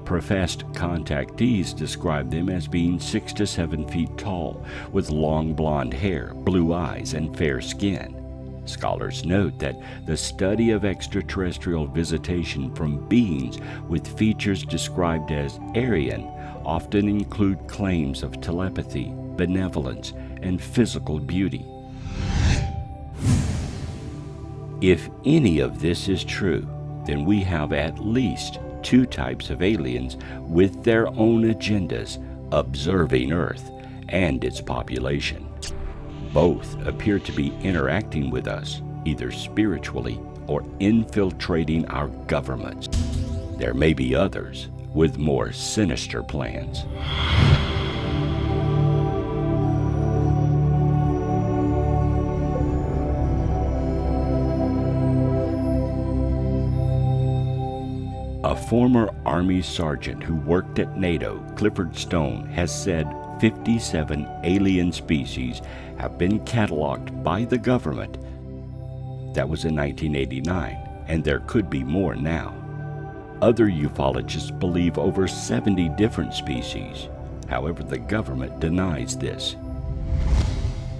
Professed contactees describe them as being 6 to 7 feet tall, with long blonde hair, blue eyes, and fair skin. Scholars note that the study of extraterrestrial visitation from beings with features described as Aryan often include claims of telepathy, benevolence, and physical beauty. If any of this is true, then we have at least 2 types of aliens with their own agendas observing Earth and its population. Both appear to be interacting with us, either spiritually or infiltrating our governments. There may be others with more sinister plans. A former Army sergeant who worked at NATO, Clifford Stone, has said 57 alien species have been cataloged by the government. That was in 1989, and there could be more now. Other ufologists believe over 70 different species. However, the government denies this.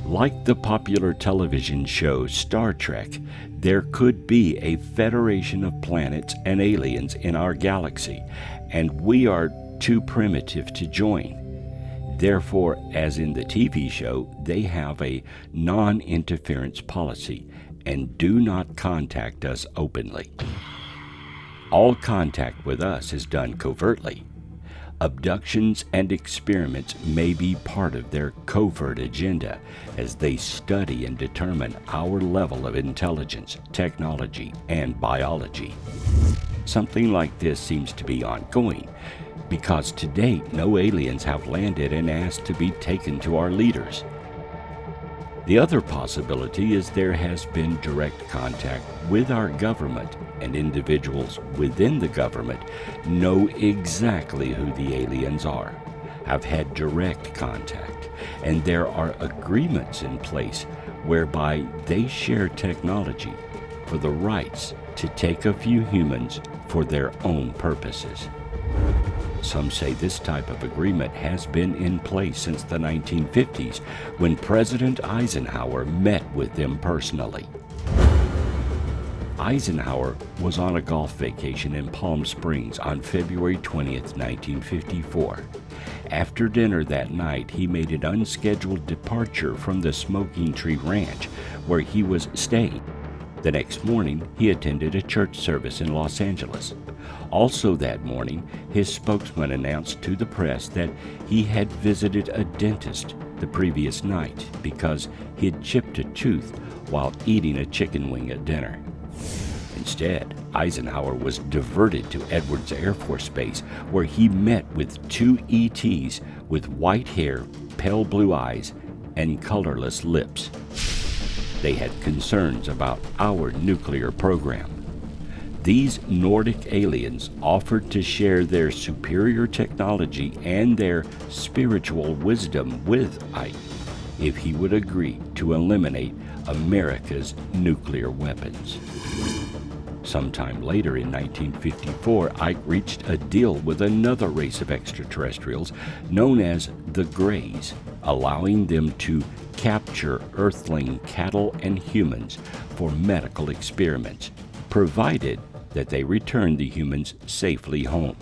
Like the popular television show Star Trek, there could be a federation of planets and aliens in our galaxy, and we are too primitive to join. Therefore, as in the TV show, they have a non-interference policy and do not contact us openly. All contact with us is done covertly. Abductions and experiments may be part of their covert agenda as they study and determine our level of intelligence, technology, and biology. Something like this seems to be ongoing because to date no aliens have landed and asked to be taken to our leaders. The other possibility is there has been direct contact with our government, and individuals within the government know exactly who the aliens are, have had direct contact, and there are agreements in place whereby they share technology for the rights to take a few humans for their own purposes. Some say this type of agreement has been in place since the 1950s, when President Eisenhower met with them personally. Eisenhower was on a golf vacation in Palm Springs on February 20th, 1954. After dinner that night, he made an unscheduled departure from the Smoking Tree Ranch, where he was staying. The next morning, he attended a church service in Los Angeles. Also that morning, his spokesman announced to the press that he had visited a dentist the previous night because he had chipped a tooth while eating a chicken wing at dinner. Instead, Eisenhower was diverted to Edwards Air Force Base, where he met with 2 ETs with white hair, pale blue eyes, and colorless lips. They had concerns about our nuclear program. These Nordic aliens offered to share their superior technology and their spiritual wisdom with Ike if he would agree to eliminate America's nuclear weapons. Sometime later in 1954, Ike reached a deal with another race of extraterrestrials known as the Greys, allowing them to capture Earthling cattle and humans for medical experiments, provided that they return the humans safely home.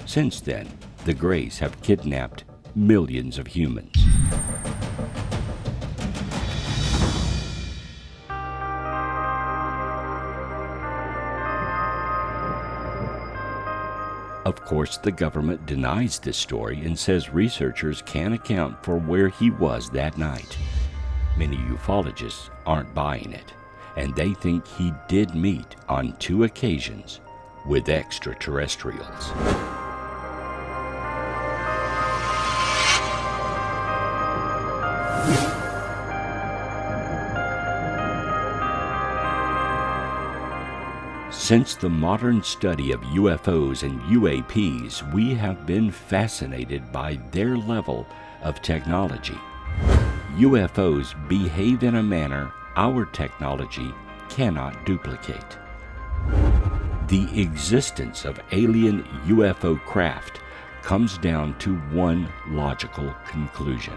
Since then, the Greys have kidnapped millions of humans. Of course, the government denies this story and says researchers can't account for where he was that night. Many ufologists aren't buying it, and they think he did meet on 2 occasions with extraterrestrials. Since the modern study of UFOs and UAPs, we have been fascinated by their level of technology. UFOs behave in a manner our technology cannot duplicate. The existence of alien UFO craft comes down to one logical conclusion.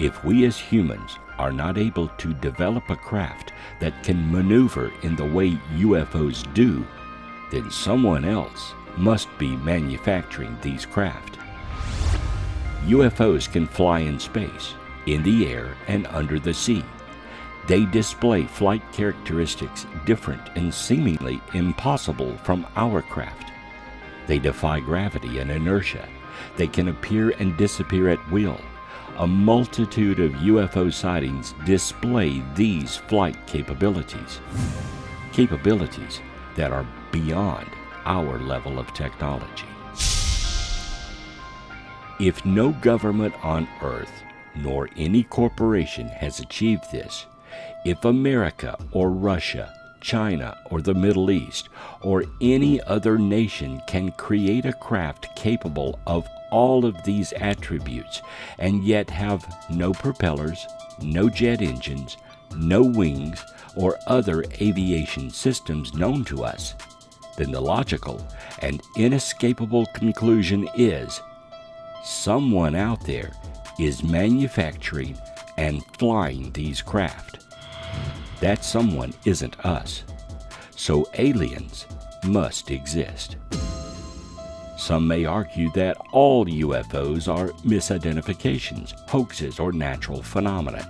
If we as humans are not able to develop a craft that can maneuver in the way UFOs do, then someone else must be manufacturing these craft. UFOs can fly in space, in the air, and under the sea. They display flight characteristics different and seemingly impossible from our craft. They defy gravity and inertia. They can appear and disappear at will. A multitude of UFO sightings display these flight capabilities. Capabilities that are beyond our level of technology. If no government on Earth nor any corporation has achieved this, if America or Russia, China or the Middle East or any other nation can create a craft capable of all of these attributes and yet have no propellers, no jet engines, no wings, or other aviation systems known to us, then the logical and inescapable conclusion is someone out there is manufacturing and flying these craft. That someone isn't us. So aliens must exist. Some may argue that all UFOs are misidentifications, hoaxes, or natural phenomena.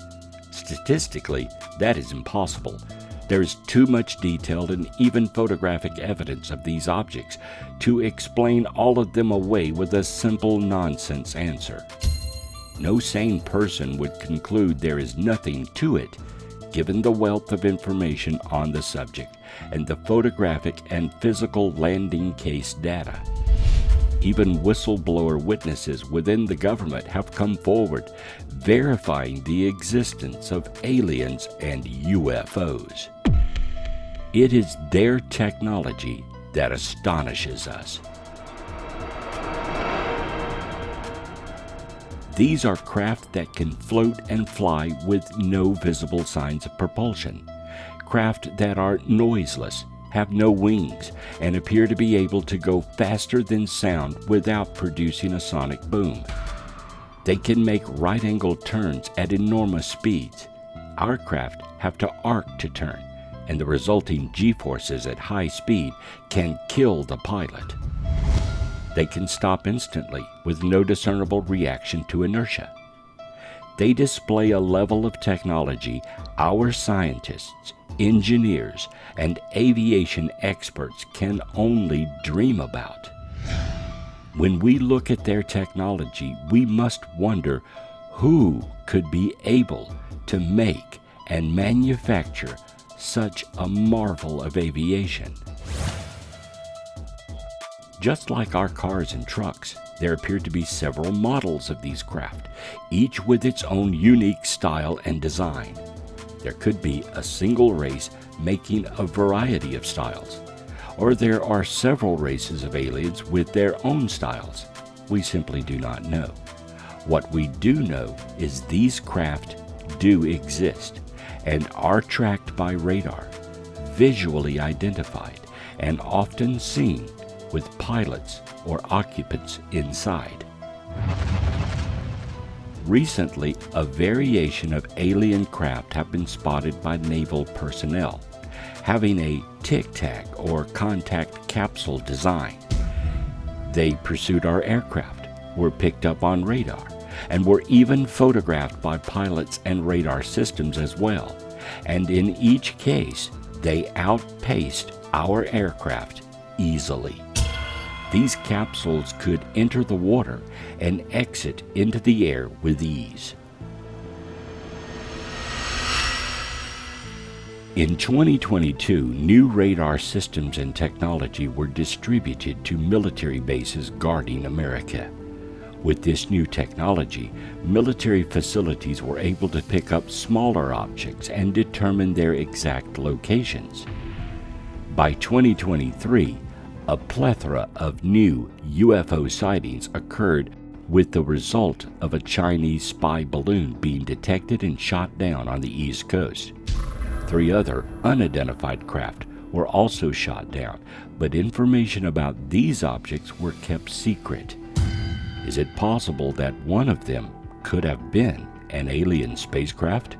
Statistically, that is impossible. There is too much detailed and even photographic evidence of these objects to explain all of them away with a simple nonsense answer. No sane person would conclude there is nothing to it, given the wealth of information on the subject and the photographic and physical landing case data. Even whistleblower witnesses within the government have come forward, verifying the existence of aliens and UFOs. It is their technology that astonishes us. These are craft that can float and fly with no visible signs of propulsion. Craft that are noiseless, have no wings, and appear to be able to go faster than sound without producing a sonic boom. They can make right-angled turns at enormous speeds. Our craft have to arc to turn, and the resulting G-forces at high speed can kill the pilot. They can stop instantly with no discernible reaction to inertia. They display a level of technology our scientists, engineers, and aviation experts can only dream about. When we look at their technology, we must wonder who could be able to make and manufacture such a marvel of aviation. Just like our cars and trucks, there appear to be several models of these craft, each with its own unique style and design. There could be a single race making a variety of styles, or there are several races of aliens with their own styles. We simply do not know. What we do know is these craft do exist and are tracked by radar, visually identified, and often seen with pilots or occupants inside. Recently, a variation of alien craft have been spotted by naval personnel, having a tic-tac or contact capsule design. They pursued our aircraft, were picked up on radar, and were even photographed by pilots and radar systems as well. And in each case, they outpaced our aircraft easily. These capsules could enter the water and exit into the air with ease. In 2022, new radar systems and technology were distributed to military bases guarding America. With this new technology, military facilities were able to pick up smaller objects and determine their exact locations. By 2023, a plethora of new UFO sightings occurred, with the result of a Chinese spy balloon being detected and shot down on the East Coast. 3 other unidentified craft were also shot down, but information about these objects were kept secret. Is it possible that one of them could have been an alien spacecraft?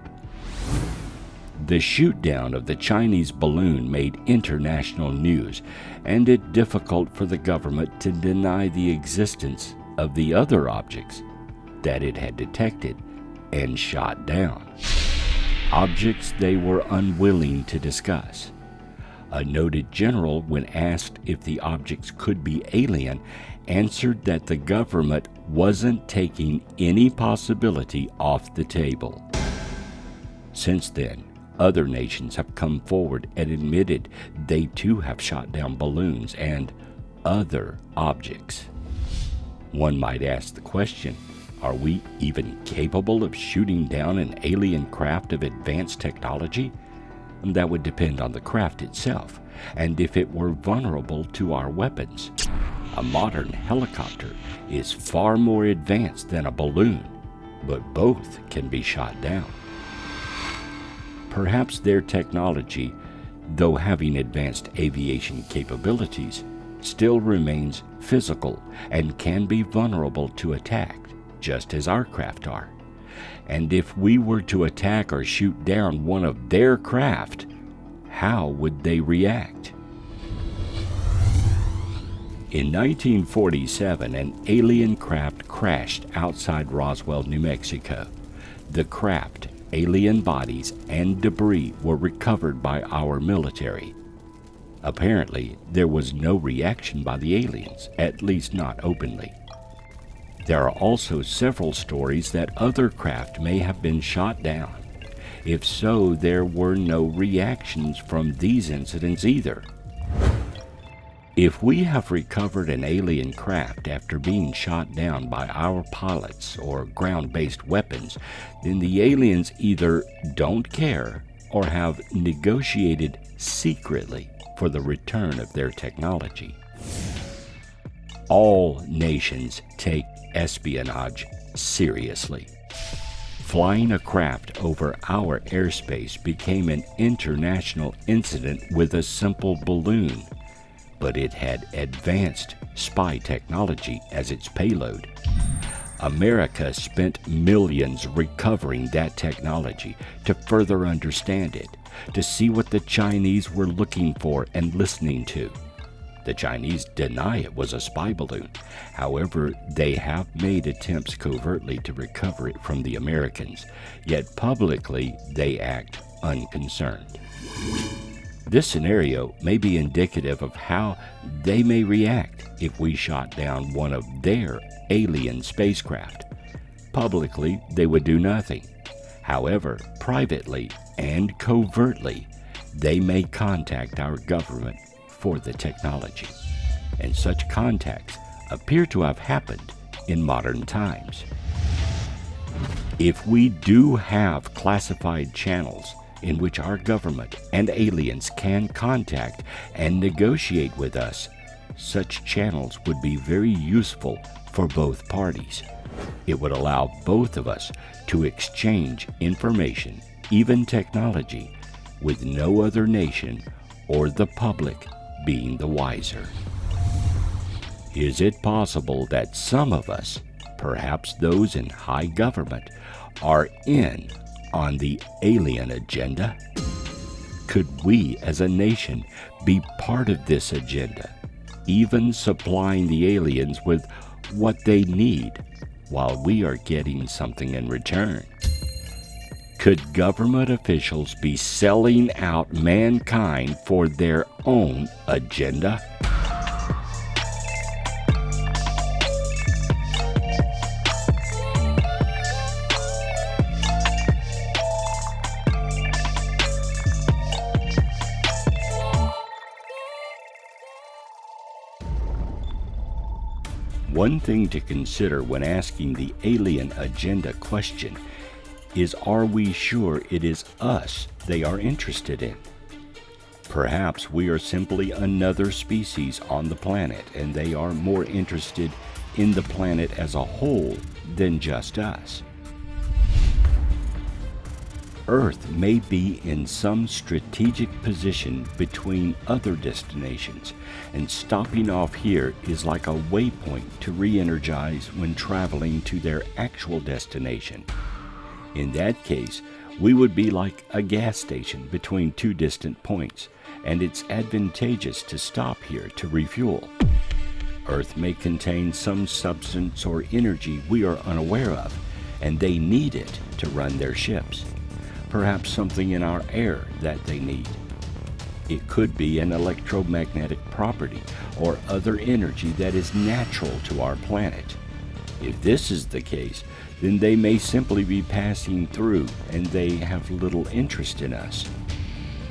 The shoot-down of the Chinese balloon made international news, and it difficult for the government to deny the existence of the other objects that it had detected and shot down. Objects they were unwilling to discuss. A noted general, when asked if the objects could be alien, answered that the government wasn't taking any possibility off the table. Since then, other nations have come forward and admitted they too have shot down balloons and other objects. One might ask the question, are we even capable of shooting down an alien craft of advanced technology? That would depend on the craft itself, and if it were vulnerable to our weapons. A modern helicopter is far more advanced than a balloon, but both can be shot down. Perhaps their technology, though having advanced aviation capabilities, still remains physical and can be vulnerable to attack, just as our craft are. And if we were to attack or shoot down one of their craft, how would they react? In 1947, an alien craft crashed outside Roswell, New Mexico. The craft, alien bodies, and debris were recovered by our military. Apparently, there was no reaction by the aliens, at least not openly. There are also several stories that other craft may have been shot down. If so, there were no reactions from these incidents either. If we have recovered an alien craft after being shot down by our pilots or ground-based weapons, then the aliens either don't care or have negotiated secretly for the return of their technology. All nations take espionage seriously. Flying a craft over our airspace became an international incident with a simple balloon, but it had advanced spy technology as its payload. America spent millions recovering that technology to further understand it, to see what the Chinese were looking for and listening to. The Chinese deny it was a spy balloon. However, they have made attempts covertly to recover it from the Americans, yet publicly they act unconcerned. This scenario may be indicative of how they may react if we shot down one of their alien spacecraft. Publicly, they would do nothing. However, privately and covertly, they may contact our government for the technology. And such contacts appear to have happened in modern times. If we do have classified channels in which our government and aliens can contact and negotiate with us, such channels would be very useful for both parties. It would allow both of us to exchange information, even technology, with no other nation or the public being the wiser. Is it possible that some of us, perhaps those in high government, are in on the alien agenda? Could we as a nation be part of this agenda, even supplying the aliens with what they need while we are getting something in return? Could government officials be selling out mankind for their own agenda? One thing to consider when asking the alien agenda question is, are we sure it is us they are interested in? Perhaps we are simply another species on the planet and they are more interested in the planet as a whole than just us. Earth may be in some strategic position between other destinations, and stopping off here is like a waypoint to re-energize when traveling to their actual destination. In that case, we would be like a gas station between two distant points, and it's advantageous to stop here to refuel. Earth may contain some substance or energy we are unaware of, and they need it to run their ships. Perhaps something in our air that they need. It could be an electromagnetic property or other energy that is natural to our planet. If this is the case, then they may simply be passing through and they have little interest in us.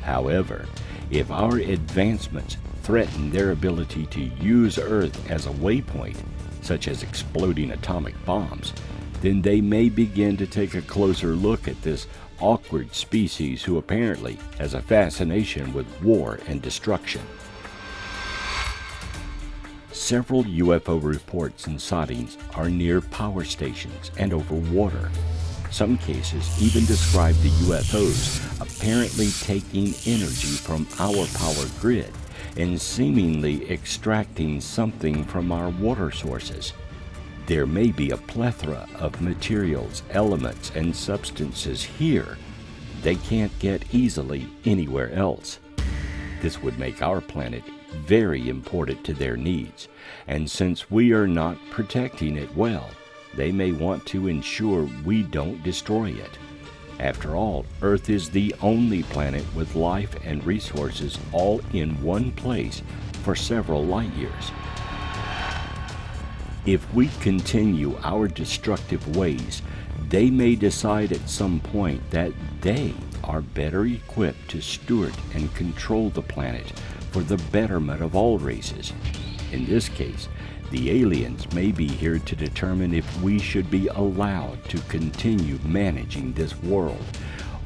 However, if our advancements threaten their ability to use Earth as a waypoint, such as exploding atomic bombs, then they may begin to take a closer look at this awkward species who apparently has a fascination with war and destruction. Several UFO reports and sightings are near power stations and over water. Some cases even describe the UFOs apparently taking energy from our power grid and seemingly extracting something from our water sources. There may be a plethora of materials, elements, and substances here they can't get easily anywhere else. This would make our planet very important to their needs, and since we are not protecting it well, they may want to ensure we don't destroy it. After all, Earth is the only planet with life and resources all in one place for several light years. If we continue our destructive ways, they may decide at some point that they are better equipped to steward and control the planet for the betterment of all races. In this case, the aliens may be here to determine if we should be allowed to continue managing this world,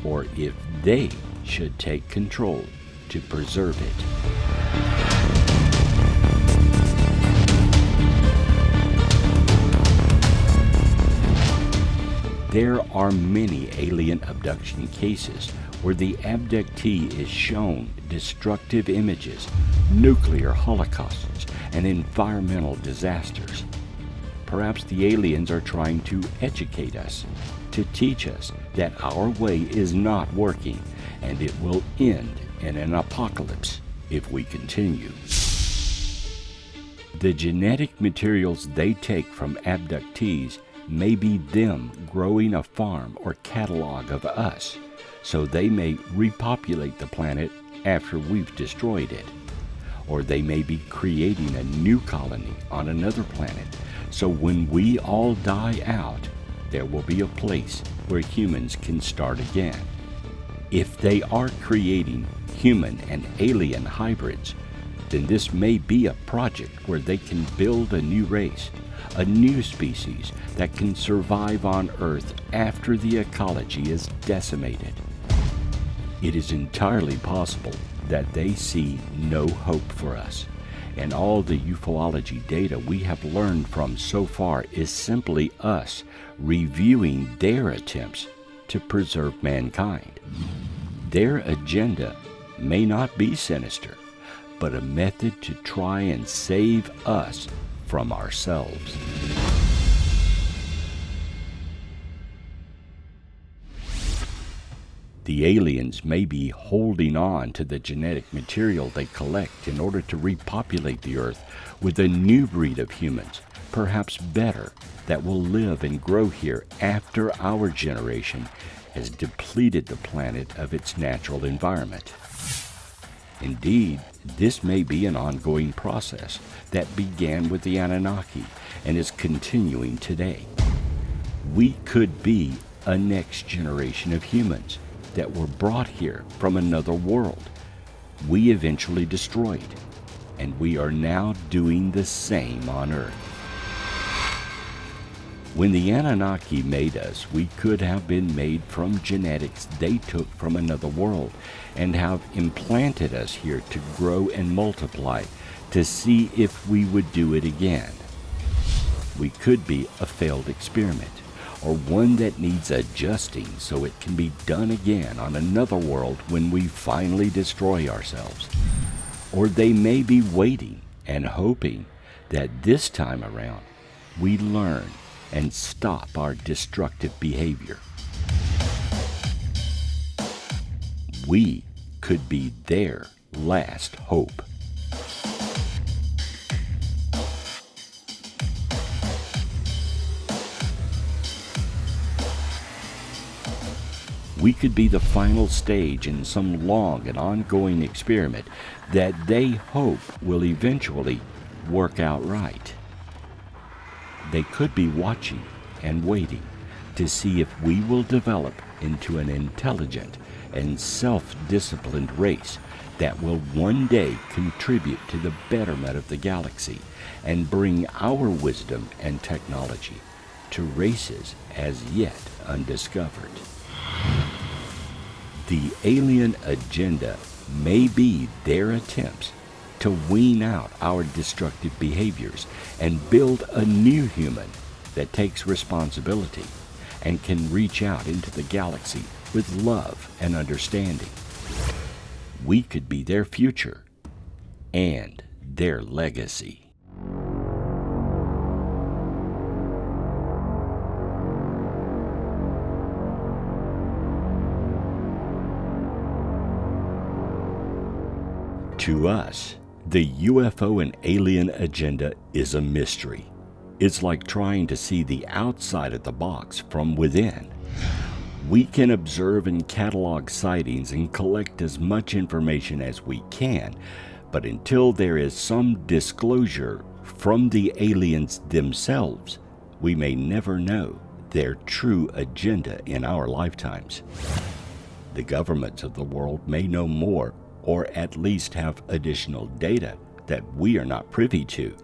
or if they should take control to preserve it. There are many alien abduction cases where the abductee is shown destructive images, nuclear holocausts, and environmental disasters. Perhaps the aliens are trying to educate us, to teach us that our way is not working and it will end in an apocalypse if we continue. The genetic materials they take from abductees may be them growing a farm or catalog of us, so they may repopulate the planet after we've destroyed it. Or they may be creating a new colony on another planet, so when we all die out, there will be a place where humans can start again. If they are creating human and alien hybrids, then this may be a project where they can build a new race, a new species that can survive on Earth after the ecology is decimated. It is entirely possible that they see no hope for us, and all the ufology data we have learned from so far is simply us reviewing their attempts to preserve mankind. Their agenda may not be sinister, but a method to try and save us from ourselves. The aliens may be holding on to the genetic material they collect in order to repopulate the Earth with a new breed of humans, perhaps better, that will live and grow here after our generation has depleted the planet of its natural environment. Indeed, this may be an ongoing process that began with the Anunnaki and is continuing today. We could be a next generation of humans that were brought here from another world. We eventually destroyed, and we are now doing the same on Earth. When the Anunnaki made us, we could have been made from genetics they took from another world and have implanted us here to grow and multiply to see if we would do it again. We could be a failed experiment, or one that needs adjusting so it can be done again on another world when we finally destroy ourselves. Or they may be waiting and hoping that this time around we learn and stop our destructive behavior. We could be their last hope. We could be the final stage in some long and ongoing experiment that they hope will eventually work out right. They could be watching and waiting to see if we will develop into an intelligent and self-disciplined race that will one day contribute to the betterment of the galaxy and bring our wisdom and technology to races as yet undiscovered. The alien agenda may be their attempts to wean out our destructive behaviors and build a new human that takes responsibility and can reach out into the galaxy with love and understanding. We could be their future and their legacy. To us, the UFO and alien agenda is a mystery. It's like trying to see the outside of the box from within. We can observe and catalog sightings and collect as much information as we can, but until there is some disclosure from the aliens themselves, we may never know their true agenda in our lifetimes. The governments of the world may know more, or at least have additional data that we are not privy to,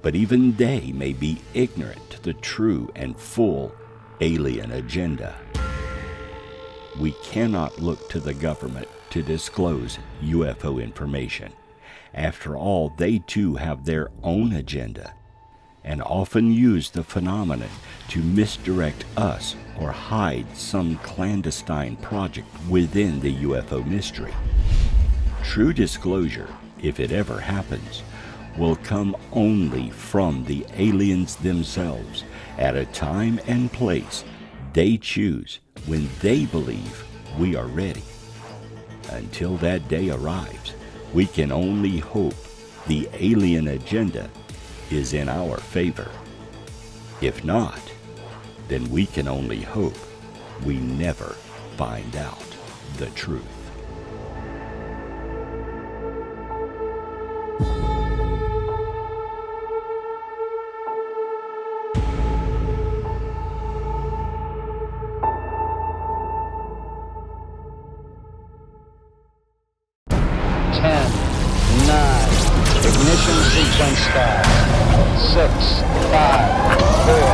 but even they may be ignorant to the true and full alien agenda. We cannot look to the government to disclose UFO information. After all, they too have their own agenda, and often use the phenomenon to misdirect us or hide some clandestine project within the UFO mystery. True disclosure, if it ever happens, will come only from the aliens themselves at a time and place they choose when they believe we are ready. Until that day arrives, we can only hope the alien agenda is in our favor. If not, then we can only hope we never find out the truth. Ignition sequence start. 6, 5, 4,